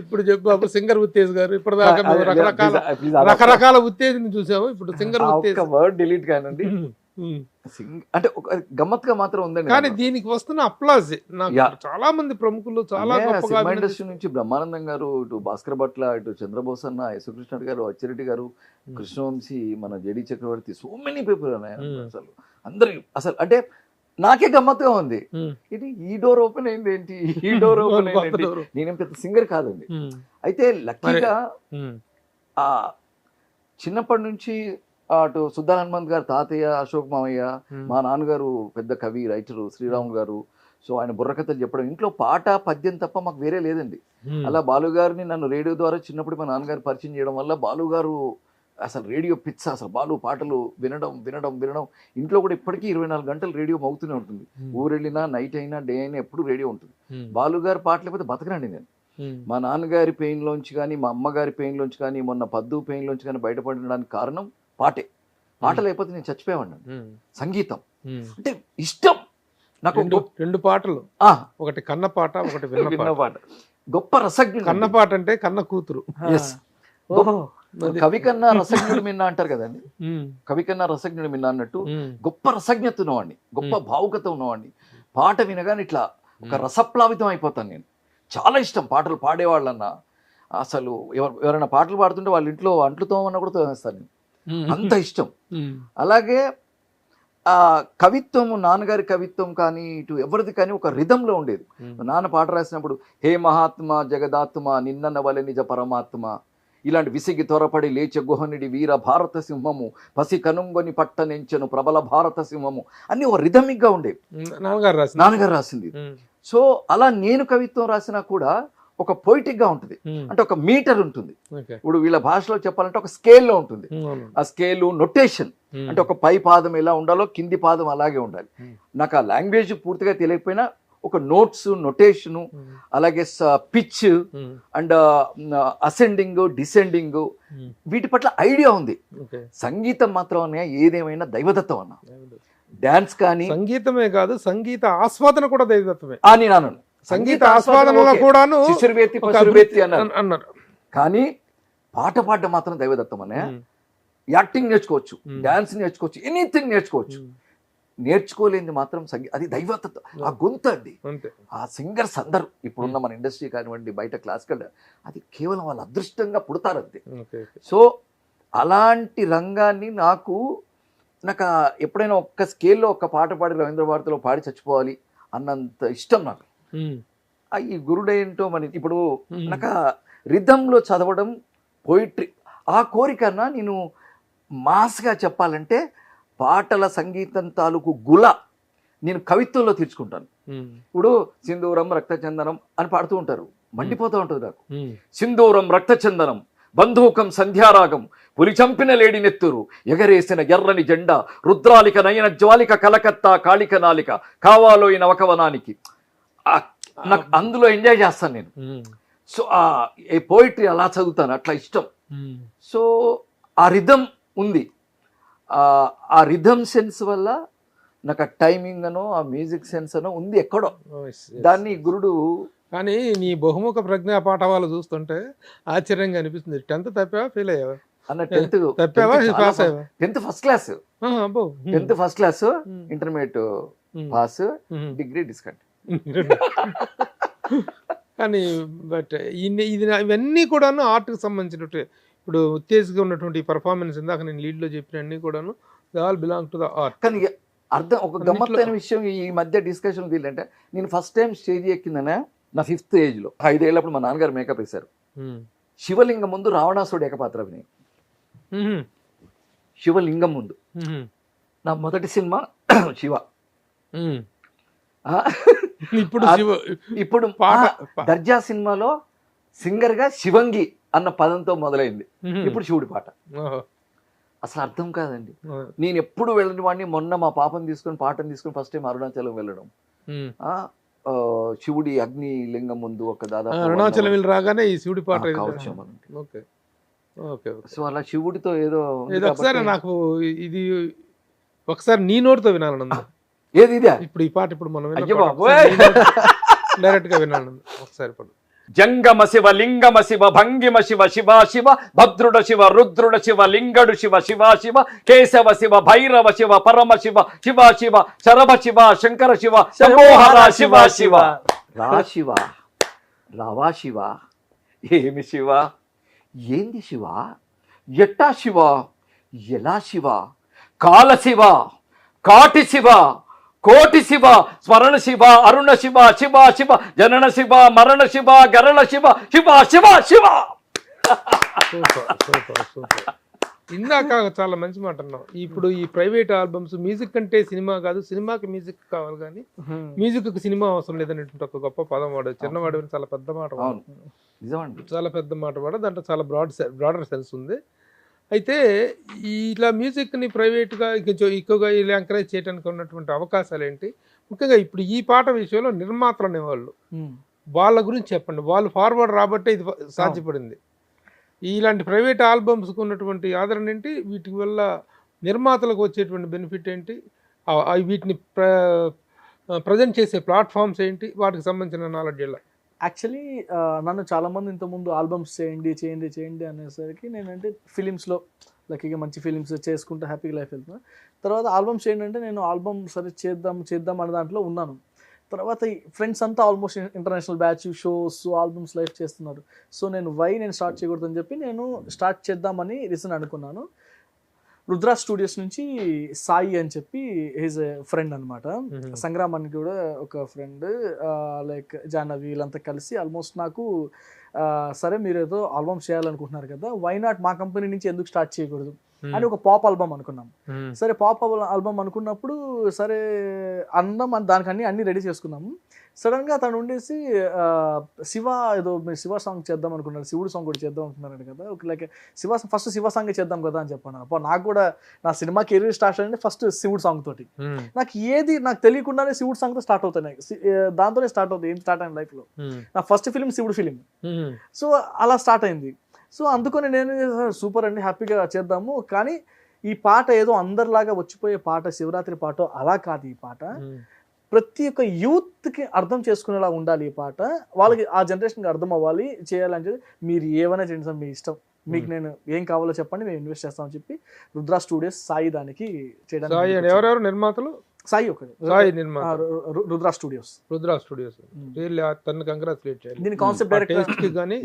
ఇప్పుడు చెప్పు అప్పుడు సింగర్ ఉత్తేజ్ గారు. ఇప్పటిదాకా నువ్వు Please, రకరకాల ఉత్తేజ్ని చూసావు. ఇప్పుడు సింగర్ ఉత్తేజ్. ఒక్క వర్డ్ డిలీట్ కానండి. అంటే ఒక గమ్మత్తుగా మాత్రం ఉందండి. కానీ దీనికి వస్తున్న అప్లాజ్ నాకు Yeah. చాలా మంది ప్రముఖులు చాలా గొప్పగా సినిమా అభినందిస్తున్నారు. ఇండస్ట్రీ నుంచి బ్రహ్మానందం గారు, ఇటు భాస్కర్ భట్ల, ఇటు చంద్రబోస్ అన్న, యశకృష్ణ గారు, అచ్చిరెడ్డి గారు, కృష్ణవంశీ, మన జేడి చక్రవర్తి, సో మెనీ పీపుల్ ఉన్నాయి అసలు. అందరు అసలు అంటే నాకే గమ్మత్తుగా ఉంది. ఇది ఈ డోర్ ఓపెన్ అయింది ఏంటి, ఈ డోర్ ఓపెన్ అయింది ఏంటి. నేనేం పెద్ద సింగర్ కాదండి. అయితే లక్కీగా ఆ చిన్నప్పటి నుంచి అటు సుద్దాల హనుమంత్ గారు తాతయ్య, అశోక్ మామయ్య, మా నాన్నగారు పెద్ద కవి రైటరు శ్రీరాములు గారు, సో ఆయన బుర్రకథలు చెప్పడం, ఇంట్లో పాట పద్యం తప్ప మాకు వేరే లేదండి. అలా బాలుగారిని నన్ను రేడియో ద్వారా చిన్నప్పుడు మా నాన్నగారు పరిచయం చేయడం వల్ల బాలుగారు అసలు రేడియో పిచ్చ, అసలు బాలు పాటలు వినడం వినడం వినడం. ఇంట్లో కూడా ఇప్పటికీ 24 గంటలు రేడియో మోగుతూనే ఉంటుంది. ఊరెళ్ళినా నైట్ అయినా డే అయినా ఎప్పుడు రేడియో ఉంటుంది. బాలుగారు పాటలు లేకపోతే బతకనండి నేను. మా నాన్నగారి పెయిన్లోంచి కానీ, మా అమ్మగారి పెయిన్లోంచి కానీ, మొన్న పద్దు పెయిన్లోంచి కానీ బయటపడడానికి కారణం పాటే. పాట లేకపోతే నేను చచ్చిపోయేవాడిని. సంగీతం అంటే ఇష్టం నాకు. రెండు పాటలు, ఒకటి కన్న పాట, ఒకటి విన్న పాట. గొప్ప రసజ్ఞుడు. కన్న పాట అంటే కన్న కూతురు. కవి కన్నా రసజ్ఞుడు మిన్నా అంటారు కదండి. కవి కన్నా రసజ్ఞుడు మిన్నా అన్నట్టు గొప్ప రసజ్ఞత ఉన్నవాడిని, గొప్ప భావుకత ఉన్నవాడిని. పాట వినగానే ఇట్లా ఒక రసప్లావితం అయిపోతాను నేను. చాలా ఇష్టం పాటలు పాడేవాళ్ళన్నా. అసలు ఎవరైనా పాటలు పాడుతుంటే వాళ్ళ ఇంట్లో అంట్లు తోమన్నా కూడా తోమేస్తాను నేను, అంత ఇష్టం. అలాగే ఆ కవిత్వము, నాన్నగారి కవిత్వం కానీ ఇటు ఎవరిది కానీ ఒక రిధంలో ఉండేది. నాన్న పాట రాసినప్పుడు హే మహాత్మ జగదాత్మ నిన్న వలె నిజ పరమాత్మ, ఇలాంటి విసిగి త్వరపడి లేచ గుహనుడి వీర భారత సింహము, పసి కనుంగొని పట్టనెంచెను ప్రబల భారత సింహము అన్ని ఒక రిథమిక్గా ఉండేవి. నాన్నగారు రాసింది. సో అలా నేను కవిత్వం రాసినా కూడా ఒక పొయిటిక్గా ఉంటుంది. అంటే ఒక మీటర్ ఉంటుంది. ఇప్పుడు వీళ్ళ భాషలో చెప్పాలంటే ఒక స్కేల్లో ఉంటుంది. ఆ స్కేలు నొటేషన్ అంటే ఒక పై పాదం ఎలా ఉండాలో కింది పాదం అలాగే ఉండాలి. నాకు ఆ లాంగ్వేజ్ పూర్తిగా తెలియకపోయినా ఒక నోట్స్, నొటేషను, అలాగే పిచ్ అండ్ అసెండింగ్, డిసెండింగ్, వీటి పట్ల ఐడియా ఉంది. సంగీతం మాత్రం ఏదేమైనా దైవదత్తం అన్న. డాన్స్ కానీ సంగీతమే కాదు, సంగీత ఆస్వాదన కూడా దైవదత్తమే అని నాను. సంగీత ఆస్వాదనలో కూడాను అన్నారు. కానీ పాట పాడడం మాత్రం దైవదత్తం అనే. యాక్టింగ్ నేర్చుకోవచ్చు, డాన్స్ నేర్చుకోవచ్చు, ఎనీథింగ్ నేర్చుకోవచ్చు. నేర్చుకోలేనిది మాత్రం అది దైవత్వం. ఆ గొంతు అండి, ఆ సింగర్స్ అందరూ ఇప్పుడున్న మన ఇండస్ట్రీ కానివ్వండి, బయట క్లాసికల్, అది కేవలం వాళ్ళ అదృష్టంగా పుడతారంతే. సో అలాంటి రంగాన్ని నాకు ఎప్పుడైనా ఒక్క స్కేల్లో ఒక్క పాట పాడి రవీంద్ర భారతిలో పాడి చచ్చిపోవాలి అన్నంత ఇష్టం నాకు. ఈ గురుడేంటో మన ఇప్పుడు నాకు రిథంలో చదవడం, పోయిట్రీ, ఆ కోరికన్నా నేను మాస్గా చెప్పాలంటే పాటల సంగీతం తాలూకు గుల నేను కవిత్వంలో తీర్చుకుంటాను. ఇప్పుడు సింధూరం రక్తచందనం అని పాడుతూ ఉంటారు, మండిపోతూ ఉంటుంది నాకు. సింధూరం రక్తచందనం, బంధూకం సంధ్యారాగం, పులి చంపిన లేడి నెత్తురు, ఎగరేసిన ఎర్రని జెండా, రుద్రాలిక నయన జ్వాలిక, కలకత్తా కాళిక నాలిక, కావాలో ఈ నవకవనానికి. నాకు అందులో ఎంజాయ్ చేస్తాను నేను. సో ఏ పోయిట్రీ అలా చదువుతాను, అట్లా ఇష్టం. సో ఆ రిథం ఉంది. ఆ రిథమ్ సెన్స్ వల్ల నాకు ఆ టైమింగ్ అనో ఆ మ్యూజిక్ సెన్స్ అనో ఉంది ఎక్కడో. దాన్ని గురుడు. కానీ నీ బహుముఖ ప్రజ్ఞా పాఠవాలు చూస్తుంటే ఆశ్చర్యంగా అనిపిస్తుంది. 10th తప్పావా, ఫెయిల్ అయ్యావా? అన్న 10th తప్పావా, పాస్ అయ్యావా? 10th first class, 10th first class, intermediate pass, degree discontinue. కానీ బట్ ఇవన్నీ కూడాను ఆర్ట్కి సంబంధించినట్టు. ఇప్పుడు ఉత్తేజ్గా ఉన్నటువంటి పర్ఫార్మెన్స్, ఇందాక నేను లీడ్లో చెప్పిన అన్ని కూడాను all belong to the art. కానీ అర్థం ఒక గమ్మత్తైన విషయం ఈ మధ్య డిస్కషన్ ఏంటంటే, నేను ఫస్ట్ టైం స్టేజ్ ఎక్కిందనే నా 5th ఏజ్లో. 5 ఏళ్ళప్పుడు మా నాన్నగారు మేకప్ వేశారు. శివలింగం ముందు రావణాసుడు ఏకపాత్ర అభినయం. శివలింగం ముందు నా మొదటి సినిమా శివ. ఇప్పుడు దర్జా సినిమాలో సింగర్ గా శివంగి అన్న పదంతో మొదలైంది. ఇప్పుడు శివుడి పాట. అసలు అర్థం కాదండి. నేను ఎప్పుడు వెళ్ళని వాడిని. మొన్న మా పాపను తీసుకొని, పాటను తీసుకొని ఫస్ట్ టైం అరుణాచలం వెళ్ళడం. శివుడి అగ్ని లింగం ముందు ఒక దాదాపు అరుణాచలం రాగానే ఈ శివుడి పాట. సో అలా శివుడితో ఏదో ఒకసారి నాకు ఇది ఒకసారి నీ నోటితో వినాలనుంది. ఏది ఇదే ఇప్పుడు ఈ పాట ఇప్పుడు మనం అయ్యో బాబోయ్. డైరెక్ట్ గా విన్నాను ఒకసారి ఇప్పుడు. జంగమ శివ లింగమ శివ భంగిమ శివ శివ శివ భద్రుడ శివ రుద్రుడ శివ లింగడు శివ శివ శివ కేశవ శివ భైరవ శివ పరమ శివ శివ శివ శరభ శివ శంకర శివ శంభోహర శివ శివ. రా శివ, రావా శివ, ఏమి శివ, ఏంది శివ, ఎట్టా శివ, ఎలా శివ, కాల శివ, కాటి శివ, కోటి శివ, స్మరణ శివ, అరుణ శివ, శివ శివ, జనన శివ, మరణ శివ, గరళ శివ, శివ శివ శివ. సూపర్. ఇందాక చాలా మంచి మాట అన్నావు. ఇప్పుడు ఈ ప్రైవేట్ ఆల్బమ్స్ మ్యూజిక్ అంటే సినిమా కాదు, సినిమాకి మ్యూజిక్ కావాలి కానీ మ్యూజిక్ కి సినిమా అవసరం లేదనేటువంటి ఒక గొప్ప పదం వాడు. చిన్నవాడు చాలా పెద్ద మాట వాడు. నిజమండి. చాలా పెద్ద మాట వాడు. దాంట్లో చాలా బ్రాడర్ సెన్స్ ఉంది. అయితే ఇలా మ్యూజిక్ని ప్రైవేట్గా ఎక్కువగా ఇలా ఎంకరేజ్ చేయడానికి ఉన్నటువంటి అవకాశాలు ఏంటి? ముఖ్యంగా ఇప్పుడు ఈ పాట విషయంలో నిర్మాతలు అనేవాళ్ళు, వాళ్ళ గురించి చెప్పండి. వాళ్ళు ఫార్వర్డ్ రాబట్టే ఇది సాధ్యపడింది. ఇలాంటి ప్రైవేట్ ఆల్బమ్స్కి ఉన్నటువంటి ఆదరణ ఏంటి? వీటి వల్ల నిర్మాతలకు వచ్చేటువంటి బెనిఫిట్ ఏంటి? వీటిని ప్రజెంట్ చేసే ప్లాట్ఫామ్స్ ఏంటి? వాటికి సంబంధించిన నాలెడ్జ్ ఎలా? యాక్చువల్లీ నన్ను చాలామంది ఇంతకుముందు ఆల్బమ్స్ చేయండి అనేసరికి నేనంటే ఫిలిమ్స్లో లక్కీగా మంచి ఫిలిమ్స్ చేసుకుంటూ హ్యాపీగా లైఫ్ వెళ్తున్నా. తర్వాత ఆల్బమ్స్ ఏంటంటే నేను ఆల్బమ్ సరే చేద్దాం అనే దాంట్లో ఉన్నాను. తర్వాత ఈ ఫ్రెండ్స్ అంతా almost international batch shows albums life చేస్తున్నారు. సో నేను స్టార్ట్ చేయకూడదని చెప్పి నేను స్టార్ట్ చేద్దామని రీసెంట్ అనుకున్నాను. రుద్రా స్టూడియోస్ నుంచి సాయి అని చెప్పి హీజ్ ఎ ఫ్రెండ్ అనమాట. సంగ్రామ్ అని కూడా ఒక ఫ్రెండ్, లైక్ జాహ్నవి వీళ్ళంతా కలిసి ఆల్మోస్ట్ నాకు సరే మీరు ఏదో ఆల్బమ్ చేయాలనుకుంటున్నారు కదా, వై నాట్ మా కంపెనీ నుంచి ఎందుకు స్టార్ట్ చేయకూడదు అని ఒక పాప్ ఆల్బమ్ అనుకున్నాం. సరే పాప్ ఆల్బమ్ అనుకున్నప్పుడు సరే అన్నం దానికి అన్ని రెడీ చేసుకున్నాము. సడన్గా తను ఉండేసి శివ ఏదో మీరు శివ సాంగ్ చేద్దాం అనుకున్నారు, శివుడు సాంగ్ కూడా చేద్దాం అనుకున్నారు కదా, లైక్ ఫస్ట్ శివ సాంగ్ చేద్దాం కదా అని చెప్పాను. అప్పుడు నాకు కూడా నా సినిమా కెరీర్ స్టార్ట్ అయింది ఫస్ట్ శివుడు సాంగ్ తోటి. నాకు తెలియకుండానే శివుడు సాంగ్ తో స్టార్ట్ అవుతాయి, దాంతోనే స్టార్ట్ అవుతుంది ఏం స్టార్ట్ అయిన లైఫ్ లో. నా ఫస్ట్ ఫిలిం శివుడు ఫిలిం. సో అలా స్టార్ట్ అయింది. సో అందుకని నేను సూపర్ అండి హ్యాపీగా చేద్దాము, కానీ ఈ పాట ఏదో అందరిలాగా వచ్చిపోయే పాట శివరాత్రి పాట అలా కాదు. ఈ పాట ప్రతి ఒక్క యూత్కి అర్థం చేసుకునేలా ఉండాలి. ఈ పాట వాళ్ళకి ఆ జనరేషన్కి అర్థం అవ్వాలి, చేయాలని చెప్పి మీరు ఏమైనా చేయండి సార్ మీ ఇష్టం, మీకు నేను ఏం కావాలో చెప్పండి మేము ఇన్వెస్ట్ చేస్తామని చెప్పి రుద్రా స్టూడియోస్ సాయి దానికి చేయడానికి. ఎవరెవరు నిర్మాతలు? సాయి ఒకటి, రుద్రా స్టూడియోస్. తను కంగ్రాచులేట్ చేయాలి. దీని కాన్సెప్ట్ డైరెక్టర్ కానీ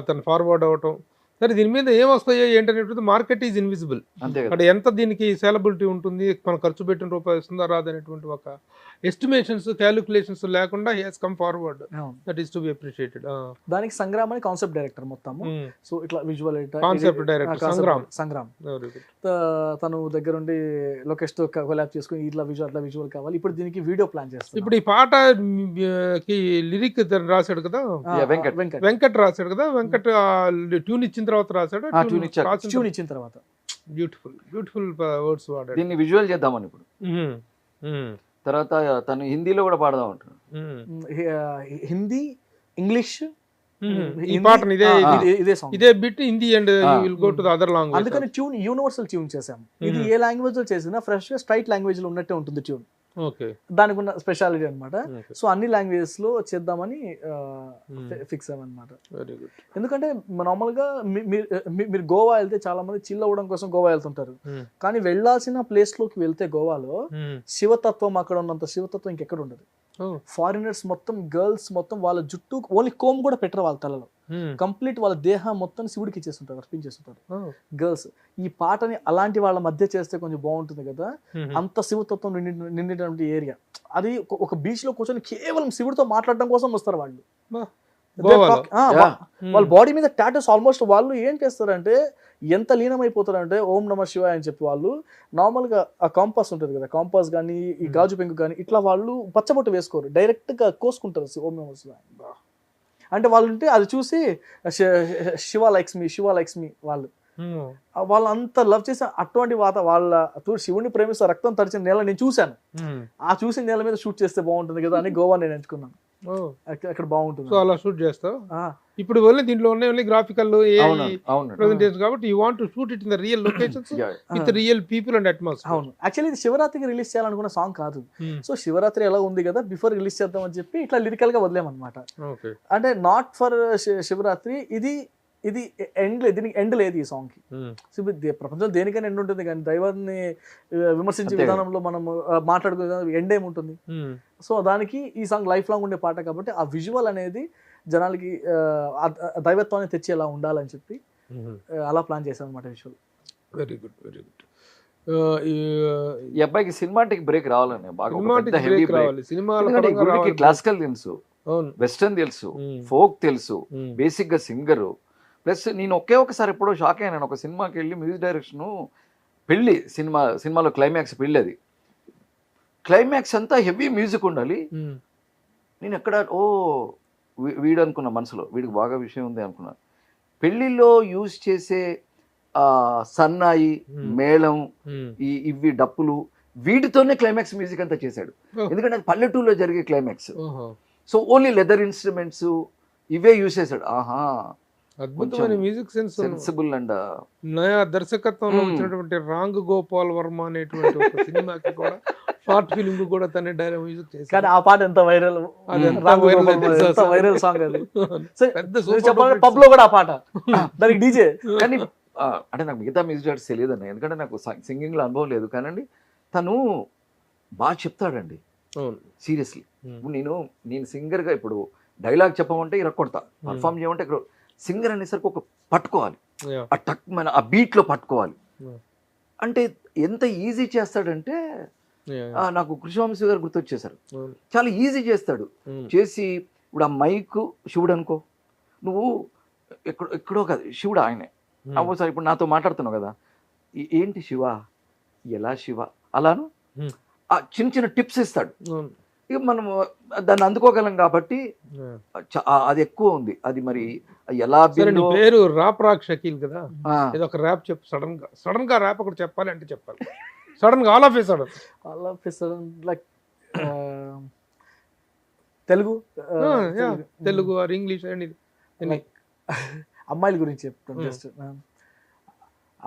తను ఫార్వర్డ్ అవటం. సరే దీని మీద ఏం వస్తాయో ఏంటనేది మార్కెట్ ఈజ్ ఇన్విజిబుల్. అంటే ఎంత దీనికి సేలబిలిటీ ఉంటుంది, మనం ఖర్చు పెట్టిన రూపాయి వస్తుందా రాదనేటువంటి ఒక ఎస్టిమేషన్స్ క్యాలిక్యులేషన్స్ లేకుండా he has come forward. That is to be appreciated. దానికి సంగ్రామ్ అని కాన్సెప్ట్ డైరెక్టర్ మొత్తము. సో ఇట్లా విజువల్ కాన్సెప్ట్ డైరెక్టర్ సంగ్రామ్ తను దగ్గరుండి లోకేష్ తో కొలాబ్ చేసుకుని ఇట్లా విజువల్ కావాలి. ఇప్పుడు దీనికి వీడియో ప్లాన్ చేస్తాం. ఇప్పుడు ఈ పాట కి లిరిక్ రాశాడు కదా వెంకట్ రాశాడు కదా. వెంకట్ ట్యూన్ ఇచ్చిన తర్వాత రాశాడు. ట్యూన్ ఇచ్చిన తర్వాత బ్యూటిఫుల్ వర్డ్స్ వాడాడు. దీన్ని విజువల్ చేద్దామని ఇప్పుడు. తర్వాత తను హిందీలో కూడా పాడదాం అంటారు. హిందీ ఇంగ్లీష్ ఈ పాటని ఇదే bit Hindi and you will go to the other language. అందుకని ట్యూన్ యూనివర్సల్ ట్యూన్ చేసాం. ఇది ఏ లాంగ్వేజ్ లో చేసినా ఫ్రెష్ గా స్ట్రైట్ లాంగ్వేజ్ లో ఉన్నట్టే ఉంటుంది ట్యూన్. దానికి ఉన్న స్పెషాలిటీ అనమాట. సో అన్ని లాంగ్వేజెస్ లో చేద్దామని ఫిక్స్ అయ్యామన్నమాట. ఎందుకంటే నార్మల్ గా మీరు గోవా వెళ్తే చాలా మంది చిల్ అవ్వడం కోసం గోవా వెళ్తుంటారు, కానీ వెళ్లాల్సిన ప్లేస్ లోకి వెళ్తే గోవాలో శివతత్వం అక్కడ ఉన్నంత శివతత్వం ఇంకెక్కడ ఉండదు. ఫారినర్స్ మొత్తం గర్ల్స్ మొత్తం వాళ్ళ జుట్టు ఓన్లీ కోమ్ కూడా పెట్టరు వాళ్ళ తలలో, కంప్లీట్ వాళ్ళ దేహం మొత్తం శివుడికి ఇచ్చేస్తుంటారు, అర్పించేస్తుంటారు గర్ల్స్. ఈ పాటని అలాంటి వాళ్ళ మధ్య చేస్తే కొంచెం బాగుంటుంది కదా. అంత శివతత్వం నిండినటువంటి ఏరియా అది. ఒక బీచ్ లో కూర్చొని కేవలం శివుడితో మాట్లాడడం కోసం వస్తారు వాళ్ళు. వాళ్ళ బాడీ మీద టాటూస్ ఆల్మోస్ట్ వాళ్ళు ఏం చేస్తారంటే ఎంత లీనమైపోతారంటే ఓం నమ శివాయ అని చెప్పి వాళ్ళు నార్మల్గా ఆ కాంపాస్ ఉంటుంది కదా, కాంపాస్ కానీ ఈ గాజు పెంకు కానీ ఇట్లా వాళ్ళు పచ్చబొట్టు వేసుకోరు, డైరెక్ట్గా కోసుకుంటారు ఓం నమ శివాయ అంటే. వాళ్ళు ఉంటే అది చూసి శివ లైక్స్ మీ వాళ్ళు వాళ్ళు అంత లవ్ చేసి అటువంటి వాళ్ళ శివుని ప్రేమిస్తే రక్తం తడిచిన నేల నేను చూశాను. ఆ చూసిన నేల మీద షూట్ చేస్తే బాగుంటుంది కదా అని గోవా నేను ఎంచుకున్నాను. అక్కడ బాగుంటుంది. సో అలా షూట్ చేస్తావు. ఇప్పుడు ఓన్లీ దీంట్లో ఓన్లీ గ్రాఫికల్ ప్రెజెంటేషన్ కాబట్టి you want to shoot it in the real locations with real people and atmosphere. అవును, యాక్చువల్లీ ఇది శివరాత్రికి రిలీజ్ చేయాలనుకున్న సాంగ్ కాదు. సో శివరాత్రి ఎలా ఉంది కదా, బిఫోర్ రిలీజ్ చేద్దాం అని చెప్పి ఇట్లా లిరికల్ గా వదిలేమన్నమాట. అంటే నాట్ ఫర్ శివరాత్రి, ఇది దీనికి ఎండ్ లేదు ఈ సాంగ్ కి. ప్రపంచంలో దేనికైనా ఎండ్ ఉంటుంది, కానీ దైవాన్ని విమర్శించే విధానంలో మనం మాట్లాడుకునే ఎండ్ ఏముంటుంది. సో దానికి ఈ సాంగ్ లైఫ్ లాంగ్ ఉండే పాట కాబట్టి ఆ విజువల్ అనేది జనాలకి దైవత్వాన్ని తెచ్చేలా ఉండాలని చెప్పి అలా ప్లాన్ చేశాను అనమాట visual. Very good, very good. ఈ అబ్బాయికి సినిమాటిక్ బ్రేక్ రావాలని సినిమా క్లాసికల్ తెలుసు, వెస్టర్న్ తెలుసు, ఫోక్ తెలుసు, బేసిక్ గా సింగరు. ప్లస్ నేను ఒకసారి ఎప్పుడో షాక్ అయ్యాను. ఒక సినిమాకి వెళ్ళి మ్యూజిక్ డైరెక్షన్ పెళ్ళి సినిమాలో క్లైమాక్స్ పెళ్ళి, అది క్లైమాక్స్ అంతా హెవీ మ్యూజిక్ ఉండాలి. నేను ఎక్కడ వీడు అనుకున్నా మనసులో, వీడికి బాగా విషయం ఉంది అనుకున్నాను. పెళ్లిలో యూజ్ చేసే సన్నాయి, మేళం, ఇవి డప్పులు, వీటితోనే క్లైమాక్స్ మ్యూజిక్ అంతా చేశాడు. ఎందుకంటే అది పల్లెటూరులో జరిగే climax. So only leather instruments ఇవే యూజ్ చేశాడు. ఆహా, అద్భుతమైన మ్యూజిక్ సెన్స్, సెన్సిబుల్ అండ్ నయా దర్శకత్వంలో వచ్చినటువంటి రాంగ్ గోపాల్ వర్మ అనేటువంటి ఒక సినిమాకి కూడా షార్ట్ ఫిల్మ్ కూడా తనే డైరెక్ట్ మ్యూజిక్ చేశాడు. కానీ ఆ పాట ఎంత వైరల్ సాంగ్ అది. పబ్ లో కూడా ఆ పాట, దానికి డీజే. కానీ అంటే నాకు మిగతా మ్యూజిక్ డైరెక్టర్స్ తెలియదండి, ఎందుకంటే నాకు సింగింగ్ లో అనుభవం లేదు. కానీ తను బాగా చెప్తాడండి సీరియస్లీ. నేను సింగర్ గా ఇప్పుడు డైలాగ్ చెప్పమంటే ఇరక్కొడతా, పర్ఫామ్ చేయమంటే ఇక్కడ సింగర్ అనేసరికి ఒక పట్టుకోవాలి, ఆ టక్ మన ఆ బీట్ లో పట్టుకోవాలి. అంటే ఎంత ఈజీ చేస్తాడంటే నాకు కృష్ణవంశీ గారు గుర్తొచ్చేసారు. చాలా ఈజీ చేస్తాడు. చేసి ఇప్పుడు ఆ మైక్ శివుడు అనుకో, నువ్వు ఎక్కడో కాదు, శివుడు ఆయనే. సార్ ఇప్పుడు నాతో మాట్లాడుతున్నావు కదా, ఏంటి శివ, ఎలా శివ, అలాను ఆ చిన్న చిన్న టిప్స్ ఇస్తాడు. ఇక మనం దాన్ని అందుకోగలం కాబట్టి అది ఎక్కువ ఉంది. అది మరి ఎలా పేరు రాప్ రాక్ షకీల్ కదా, ఏదో ఒక ర్యాప్ చెప్పు. సడన్ గా ర్యాప్ ఒకటి చెప్పాలి అంటే చెప్పాలి. సడన్ గా all of a sudden like Telugu or English and అమ్మాయిల గురించి చెప్తాను. జస్ట్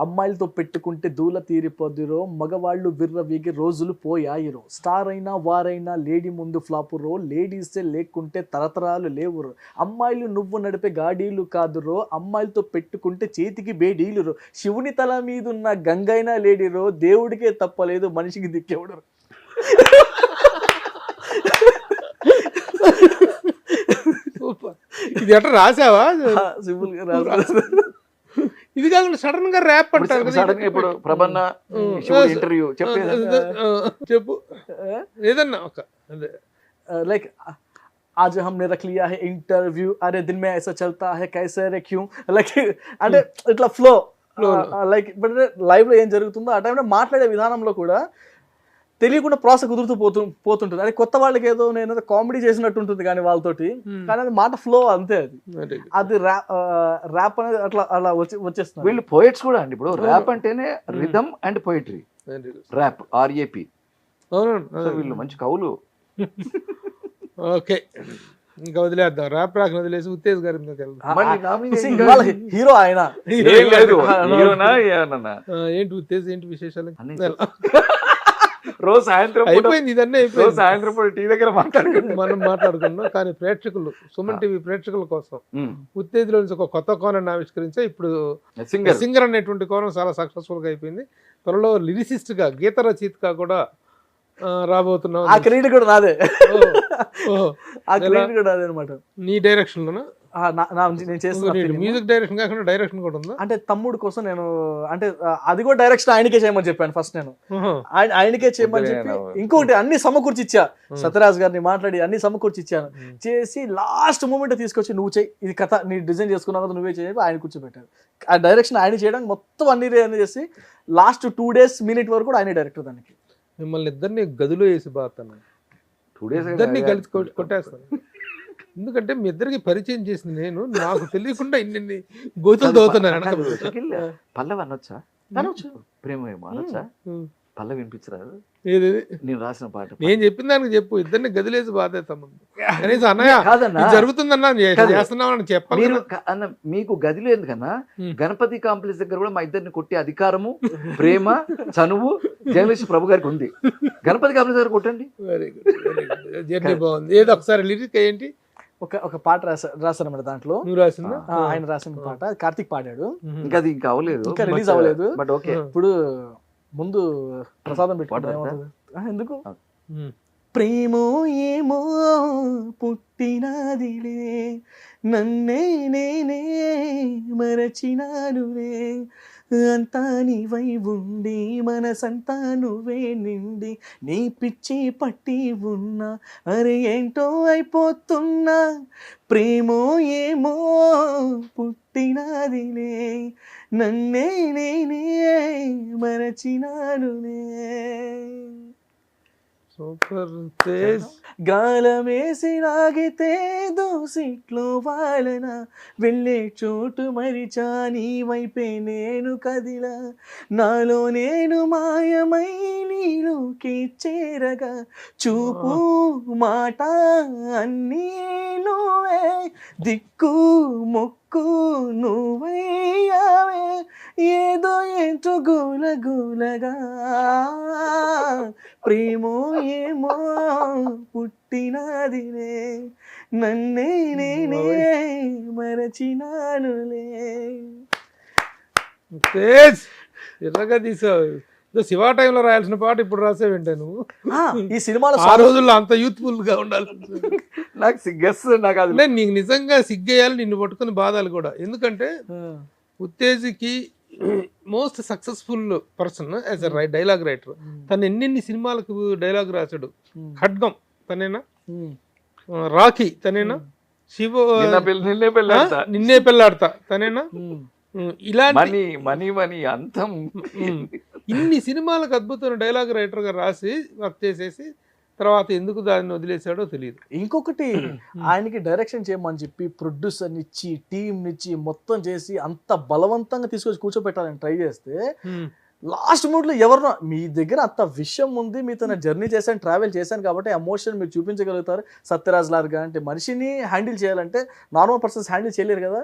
అమ్మాయిలతో పెట్టుకుంటే దూల తీరిపోదురో, మగవాళ్ళు విర్రవీగి రోజులు పోయాయిరో, స్టార్ అయినా వారైనా లేడీ ముందు ఫ్లాపురో, లేడీసే లేకుంటే తరతరాలు లేవురో, అమ్మాయిలు నువ్వు నడిపే గాడీలు కాదురో, అమ్మాయిలతో పెట్టుకుంటే చేతికి బేడీలురో, శివుని తల మీదున్న గంగైనా లేడీరో, దేవుడికే తప్పలేదు మనిషికి దిక్కేవడరు. ఇది ఎట్లా రాసావా? సింపుల్ గా రాసాను. ఇది కాకుండా సడన్ గా ర్యాప్ అంటారు. సడన్ గా ఇప్పుడు ప్రభన్న ఇంటర్వ్యూ చెప్పు ఏదన్నా ఒక लाइक आज हमने रख लिया है इंटरव्यू, अरे दिन में ऐसा चलता है कैसे रे क्यों, लाइक అంటే ఇట్లా ఫ్లో లైక్ ఇప్పుడు లైవ్ లో ఏం జరుగుతుందో ఆ టైంలో మాట్లాడే విధానంలో కూడా తెలియకుండా ప్రాసెస్ కుదురుతూ పోతుంటుంది. అది కొత్త వాళ్ళకి ఏదో నేను కామెడీ చేసినట్టు ఉంటుంది కానీ వాళ్ళతోటి, కానీ అది మాట ఫ్లో అంతే. అది ర్యాప్ అనేది అలా వచ్చేస్తుంది. వీళ్ళు పోయిట్స్ కూడా అండి. ఇప్పుడు ర్యాప్ అంటేనే rhythm and poetry, rap RAP. వీళ్ళు మంచి కవులు. ఓకే, ఇంకా వదిలేద్దాం, ర్యాప్ రాక్ వదిలేసి ఉత్తేజ్ గారి హీరో ఆయన ఏంటి ఉత్తేజ్, ఏంటి విశేషాలు? రోజు సాయంత్రం అయిపోయింది, ఇదన్నీ అయిపోయింది. సాయంత్రం టీ దగ్గర మనం మాట్లాడుకున్నాం. కానీ ప్రేక్షకులు, సుమన్ టీవీ ప్రేక్షకుల కోసం ఉత్తేజ్లో నుంచి ఒక కొత్త కోణాన్ని ఆవిష్కరించా. ఇప్పుడు సింగర్ అనేటువంటి కోణం చాలా సక్సెస్ఫుల్ గా అయిపోయింది. త్వరలో లిరిసిస్ట్ గా, గీత రచయితగా కూడా రాబోతున్నాం. ఆ క్రెడిట్ కూడా నాదే, ఆ క్రెడిట్ కూడా నాదే అనమాట. నీ డైరెక్షన్ లోనా? నేను చేస్తున్నా మ్యూజిక్ డైరెక్షన్ కాకుండా డైరెక్షన్ కూడా ఉందా? అంటే తమ్ముడు కోసం నేను, అంటే అది కూడా డైరెక్షన్ ఆయనకే చేయమని చెప్పాను ఫస్ట్. నేను ఆయనకే చేయమని చెప్పి ఇంకొకటి అన్ని సమకూర్చి ఇచ్చా, సత్యరాజ్ గారిని మాట్లాడి అన్ని సమకూర్చి ఇచ్చాను. చేసి లాస్ట్ మూమెంట్ తీసుకొచ్చి నువ్వు చేయి, ఇది కథ నీ డిజైన్ చేసుకున్నావు కదా నువ్వే చేయ, ఆయన కూర్చోబెట్టారు. ఆ డైరెక్షన్ ఆయన చేయడానికి మొత్తం అన్ని చేసి లాస్ట్ 2 days మినిట్ వరకు కూడా ఆయన డైరెక్టర్. దానికి మిమ్మల్ని ఇద్దరిని గదిలో వేసి బాగుతాను, 2 days ఇద్దరిని కలిసి కొట్టేస్తాను. ఎందుకంటే మీ ఇద్దరికి పరిచయం చేసింది నేను, నాకు తెలియకుండా ఇన్ని గోతులు తవ్వుతున్నాను కాదు, వెనక. షకీల్, పల్లవి అనొచ్చా? ప్రేమ ఏమో అనొచ్చా? పల్లవి వినిపించరాదు ఏది నేను రాసిన పాట. నేను చెప్పిన దానికి చెప్పు, ఇద్దరిని గదిలేసి బాధేస్తాం కనీసం అన్నయ్య కాదన్నా, ఇది జరుగుతుందన్నా కాదు. చేస్తున్నామని చెప్పాలి మీరు కదా. అన్న మీకు గదిలో ఎందుకన్నా ఉమ్. గణపతి కాంప్లెక్స్ దగ్గర కూడా మా ఇద్దరిని కొట్టే అధికారము, ప్రేమ, చనువు జర్నలిస్ట్ ప్రభు గారికి ఉంది. గణపతి కాంప్లెక్స్ దగ్గర కొట్టండి. వెరీ గుడ్, జర్నీ బాగుంది. ఏదో ఒకసారి లిరిక్ ఏంటి ఒక పాట రాశారన్నమాట దాంట్లో. నువ్వు రాసిందా? ఆయన రాసిన పాట కార్తీక్ పాడాడు. ఇంకా అది ఇంకా అవ్వలేదు, ఇంకా రిలీజ్ అవ్వలేదు. But okay. ఇప్పుడు ముందు ప్రసాదం పెట్టుకుంటే పాట ఏమవుతుంది? ఎందుకు ఉమ్. ప్రేమో ఏమో పుట్టినదిలే, నన్నే నేనే మరచినానులే, అంతా నీవై ఉండి మనసంతా నువ్వే నిండి, నీ పిచ్చి పట్టి ఉన్నా అరే ఏంటో అయిపోతున్నా, ప్రేమో ఏమో పుట్టినదిలే, నన్నే నేనే మరచినానులే. సూపర్ తేజ్. గాలమేసి లాగితే దోసిట్లో వాలన, వెళ్ళే చోటు మరిచా నీ వైపే నేను కదిలా, నాలో నేను మాయమై నీలోకి చేరగా, చూపు మాట అన్నీ నువ్వే, దిక్కు మొక్కు నువ్వయ్యావే, ఏదో ఏంటో గోల గోలగా, ప్రేమో ఏమో పుట్టినదిలే, నన్నే నేనే మరచినానులే. తేజ్ ఎర్రగా తీసావు. ఏదో శివ టైంలో రాయాల్సిన పాట ఇప్పుడు రాసేవేంటే నువ్వు? ఈ సినిమాలో ఆ రోజుల్లో అంత యూత్ఫుల్ గా ఉండాలి. నాకు సిగ్గెస్ నాకు అది అంటే నీకు నిజంగా సిగ్గేయాలి, నిన్ను పట్టుకుని బాధాలు కూడా. ఎందుకంటే ఉత్తేజ్కి most successful person as a dialogue writer. తను ఎన్నెన్ని సినిమాలకు డైలాగ్ రాశాడు. ఖడ్గం తనేనా? రాఖీ తనేనా? శివ నిన్నే పెళ్ళాడతా తనేనా? ఇలాంటి మనీ మనీ మనీ అంతం. ఇన్ని సినిమాలకు అద్భుతమైన డైలాగ్ రైటర్ గా రాసి వర్క్ చేసేసి తర్వాత ఎందుకు దాన్ని వదిలేశాడో తెలియదు. ఇంకొకటి, ఆయనకి డైరెక్షన్ చేయమని చెప్పి ప్రొడ్యూసర్ ఇచ్చి టీం ఇచ్చి మొత్తం చేసి అంత బలవంతంగా తీసుకొచ్చి కూర్చోబెట్టాలని ట్రై చేస్తే లాస్ట్ మూడ్లో ఎవరినో మీ దగ్గర అంత విషయం ఉంది, మీతో జర్నీ చేశాను, ట్రావెల్ చేశాను కాబట్టి ఎమోషన్ మీరు చూపించగలుగుతారు. సత్యరాజ్ లాగా అంటే మనిషిని హ్యాండిల్ చేయాలంటే నార్మల్ పర్సన్స్ హ్యాండిల్ చేయలేరు కదా.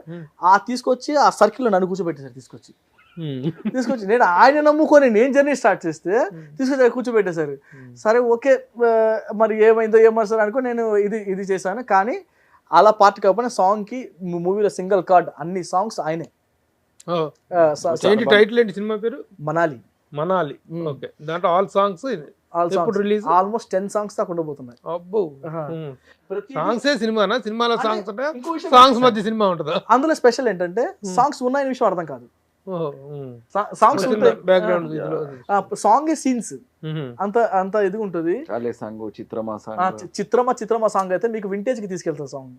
తీసుకొచ్చి ఆ సర్కిల్లో నన్ను కూర్చోబెట్టేశారు. తీసుకొచ్చి నేను ఆయన నమ్ముకొని నేను జర్నీ స్టార్ట్ చేస్తే తీసుకొచ్చి కూర్చోబెట్టేశారు. సరే ఓకే, మరి ఏమైందో ఏమో అనుకో నేను ఇది చేశాను. కానీ అలా పార్ట్ కాకపోయినా సాంగ్కి మూవీలో సింగిల్ కార్డ్ అన్ని సాంగ్స్ ఆయనే. టైటిల్ ఏంటి సినిమా పేరు? మనాలి. మనాలి. ఓకే, దాంట్లో all songs release almost 10 songs దాకా ఉండబోతున్నాయి. అబ్బో, సాంగ్సే సినిమానా? సినిమాలో సాంగ్స్ ఉంటాయా? సాంగ్స్ మధ్య సినిమా ఉంటుందా? అందులో స్పెషల్ ఏంటంటే సాంగ్స్ ఉన్నాయని విషయం అర్థం కాదు. సాంగ్స్ బ్యాక్గ్రౌండ్ సాంగ్ సీన్స్ అంత ఇది ఉంటుంది. చిత్రమా సాంగ్ అయితే మీకు వింటేజ్ కి తీసుకెళ్తారు. సాంగ్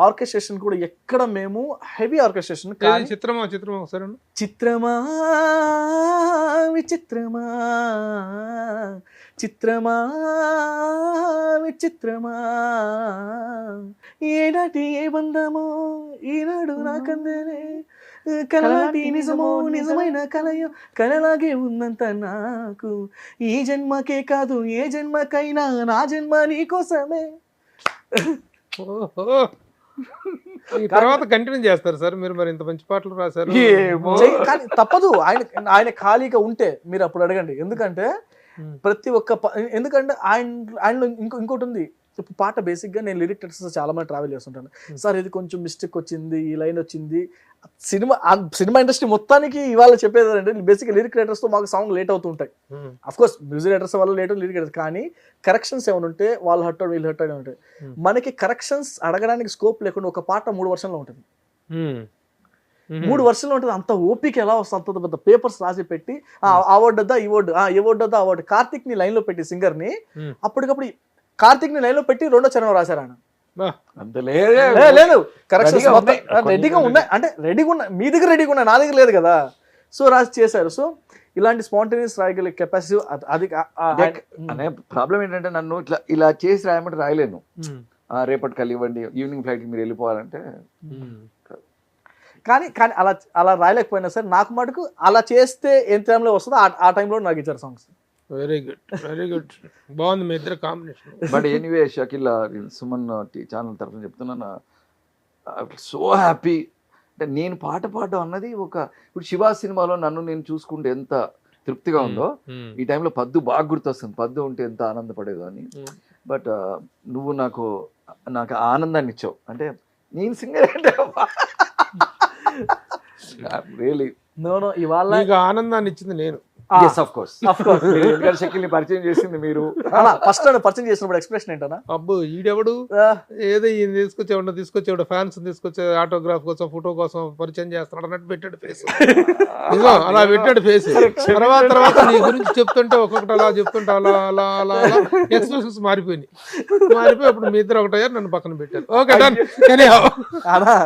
ఆర్కెస్ట్రేషన్ కూడా ఎక్కడ మేము హెవీ ఆర్కెస్ట్రేషన్. చిత్రమా చిత్రమా విచిత్రమా, చిత్రమా విచిత్రమా, ఏనాటి ఏ బంధమో ఈనాడు నాకందేనే, కలలాంటి నిజమో నిజమైన కలయో కలలాగే ఉందంత నాకు, ఈ జన్మకే కాదు ఏ జన్మకైనా నా జన్మ నీ కోసమే. తర్వాత కంటిన్యూ చేస్తారు సార్ మీరు, మరి ఇంత మంచి పాటలు రాశారు. కానీ తప్పదు, ఆయన ఖాళీగా ఉంటే మీరు అప్పుడు అడగండి. ఎందుకంటే ప్రతి ఒక్క ఎందుకంటే ఆయనలో ఇంకోటి ఉంది. ఇప్పుడు పాట బేసిక్గా నేను లిరిక్ రైటర్స్ చాలా మంది ట్రావెల్ చేస్తుంటాను. సార్ ఇది కొంచెం మిస్టేక్ వచ్చింది, ఈ లైన్ వచ్చింది. సినిమా ఇండస్ట్రీ మొత్తానికి ఇవాళ చెప్పేది అంటే బేసిక్గా లిరిక్ రైటర్స్తో మాకు సాంగ్ లేట్ అవుతూ ఉంటాయి. అఫ్కోర్స్ మ్యూజిక్ రైటర్స్ వల్ల లేట్, లిరిక్ రైటర్స్ కానీ కరెక్షన్స్ ఏమైనా ఉంటే వాళ్ళు హర్ట్ వీళ్ళు హర్ట్ అని ఉంటాయి. మనకి కరెక్షన్స్ అడగడానికి స్కోప్ లేకుండా ఒక పాట 3 వర్షన్లో ఉంటుంది. 3 వర్షన్లో ఉంటుంది. అంత ఓపిక ఎలా వస్తుంది? అంత పెద్ద పేపర్స్ రాసి పెట్టి ఆ వర్డ్ వద్దా ఈ వర్డ్, ఏ వర్డ్ వద్దా ఆ వర్డ్. కార్తిక్ ని లైన్ లో పెట్టి సింగర్ ని అప్పటికప్పుడు కార్తిక్ ని లైన్ లో పెట్టి 2వ చరణం రాశారు ఆయన. లేదు కరెక్షన్స్ రెడీగా ఉన్నాయి అంటే రెడీగా ఉన్నాయి, మీ దగ్గర రెడీగా ఉన్నాయి, నా దగ్గర లేదు కదా. సో రాసి చేశారు. సో ఇలాంటి స్పాంటేనియస్ రాయగలిగే కెపాసిటీ అది. అనే ప్రాబ్లం ఏంటంటే నన్ను ఇలా చేసి రాయమంటే రాయలేను. రేపటి కలి ఇవ్వండి, ఈవినింగ్ ఫ్లైట్కి మీరు వెళ్ళిపోవాలంటే కానీ కానీ అలా అలా రాయలేకపోయినా సార్ నాకు మటుకు అలా చేస్తే ఏ టైంలో వస్తుందో ఆ టైంలో నాకు ఇచ్చారు సాంగ్స్. వెరీ గుడ్ బాగుంది మీ ఇద్దరు combination. But anyway Shakeel, Suman channel తరఫున చెప్తున్నాను, సో హ్యాపీ. అంటే నేను పాట పాడడం అన్నది ఇప్పుడు శివ సినిమాలో నన్ను నేను చూసుకుంటే ఎంత తృప్తిగా ఉందో, ఈ టైంలో పద్దు బాగా గుర్తొస్తుంది. పద్దు ఉంటే ఎంత ఆనందపడేదో అని. బట్ నువ్వు నాకు ఆనందాన్ని ఇచ్చావు. అంటే నేను సింగర్ అంటే రియలీ నో ఇవాళ నీకు ఆనందాన్ని ఇచ్చింది నేను. ఆఫ్ కోర్స్ షకీల్ని పరిచయం చేసింది మీరు. ఫస్ట్ పరిచయం చేసినప్పుడు ఎక్స్ప్రెషన్ ఏంటన్నా, అబ్బు ఈడెవడు ఏదో ఈయన తీసుకొచ్చేవాడు ఫ్యాన్స్ తీసుకొచ్చే ఆటోగ్రాఫ్ కోసం ఫోటో కోసం పరిచయం చేస్తున్నాడు అన్నట్టు పెట్టాడు ఫేస్. నిజం అలా పెట్టాడు ఫేస్. తర్వాత నీ గురించి చెప్తుంటే ఒక్కొక్కటి అలా చెప్తుంటే అలా అలా అలా అలా ఎక్స్ప్రెషన్స్ మారిపోయి అప్పుడు మీ ఇద్దరు ఒకటయ్యారు, నన్ను పక్కన పెట్టారు. Okay done. అన్నా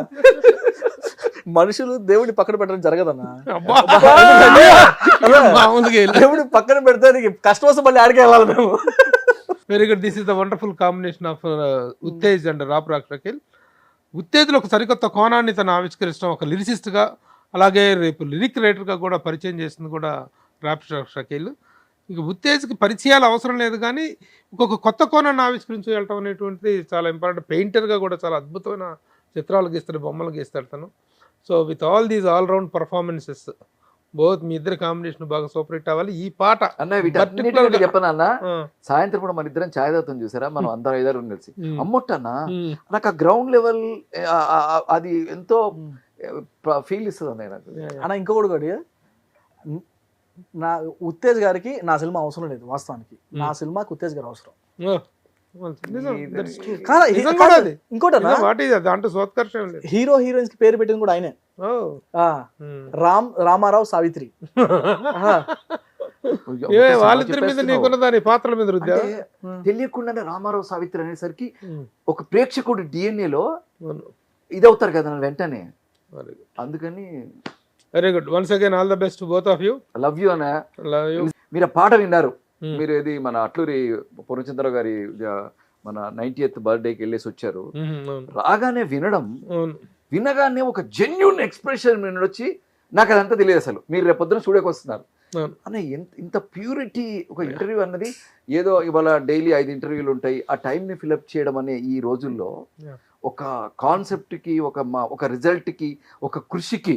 మనుషులు దేవుడిని పక్కన పెట్టడం జరగదన్నా. దేవుడి పక్కన పెడితే కష్టం వస్తే మళ్ళీ ఆడికి వెళ్ళాలి మేము. Very good. This is the wonderful combination of Uttej and rap rock Shakeel. ఉత్తేజ్లో ఒక సరికొత్త కోణాన్ని తను ఆవిష్కరించడం, ఒక లిరిసిస్ట్గా అలాగే రేపు లిరిక్ రైటర్గా కూడా పరిచయం చేసింది కూడా రాప్రాక్ షకీల్. ఇంక ఉత్తేజ్కి పరిచయాలు అవసరం లేదు, కానీ ఇంకొక కొత్త కోణాన్ని ఆవిష్కరించి వెళ్ళటం అనేటువంటిది చాలా ఇంపార్టెంట్. పెయింటర్గా కూడా చాలా అద్భుతమైన చిత్రాలు గీస్తాడు, బొమ్మలు గీస్తాడు తను. So with all these all round performances both మీ ఇద్దరు కాంబినేషన్ బాగా సూపర్ హిట్ అవ్వాలి. ఈ పాట అన్న చెప్పను అన్న, సాయంత్రం కూడా మన ఇద్దరం ఛాయ్ తాగుతాం చూసారా, మనం అందరం 5 కలిసి అమ్మొట్టన్నా నాకు ఆ గ్రౌండ్ లెవెల్ అది ఎంతో ఫీల్ ఇస్తుంది నాకు. అన్న ఇంకొకటి నా ఉత్తేజ్ గారికి నా సినిమా అవసరం లేదు వాస్తవానికి. నా సినిమాకి ఉత్తేజ్ గారు అవసరం. ఇంకోటి హీరో హీరోయిన్స్ కి పేరు పెట్టింది కూడా ఆయనే, రామారావు సావిత్రి. వాళ్ళిద్దరి మీద నీకున్నదాని పాత్రల మీద తెలియకుండానే రామారావు సావిత్రి అనేసరికి ఒక ప్రేక్షకుడు డిఎన్ఏలో ఇదవుతారు కదా వెంటనే. అందుకని very good. Once again all the best to both of you. Love you అన్న. మీరు ఆ పాట విన్నారు, మీరు ఏది మన అట్లూరి పూర్ణచంద్రరావు గారి మన 90th బర్త్డేకి వెళ్ళేసి వచ్చారు. రాగానే వినగానే ఒక జెన్యూన్ ఎక్స్ప్రెషన్ వచ్చి నాకు అదంతా తెలియదు అసలు. మీరు రేపు పొద్దున స్టూడియోకి వస్తున్నారు అన్న, ఇంత ప్యూరిటీ. ఒక ఇంటర్వ్యూ అన్నది ఏదో ఇవాళ డైలీ 5 ఇంటర్వ్యూలు ఉంటాయి, ఆ టైంని ఫిలప్ చేయడం అనే ఈ రోజుల్లో ఒక కాన్సెప్ట్కి, ఒక రిజల్ట్కి, ఒక కృషికి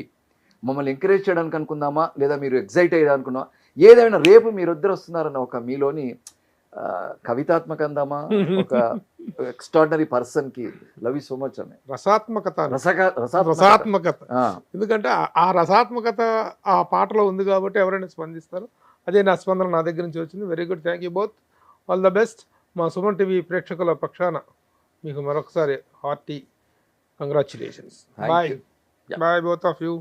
మమ్మల్ని ఎంకరేజ్ చేయడానికి అనుకుందామా, లేదా మీరు ఎగ్జైట్ అయ్యేదా అనుకున్నామా, ఏదైనా రేపు మీరిద్దరు వస్తున్నారన్న ఒక మీలోని కవితాత్మక అందామా, ఒక ఎక్స్ట్రాడినరీ పర్సన్ కి లవ్ యూ సో మచ్ అని రసాత్మకత. ఎందుకంటే ఆ రసాత్మకత ఆ పాటలో ఉంది కాబట్టి ఎవరైనా స్పందిస్తారు. అదే నా స్పందన నా దగ్గర నుంచి వచ్చింది. Very good. Thank you both. All the best. మా సుమన్ టీవీ ప్రేక్షకుల పక్షాన మీకు మరొకసారి hearty congratulations. Bye bye both of you.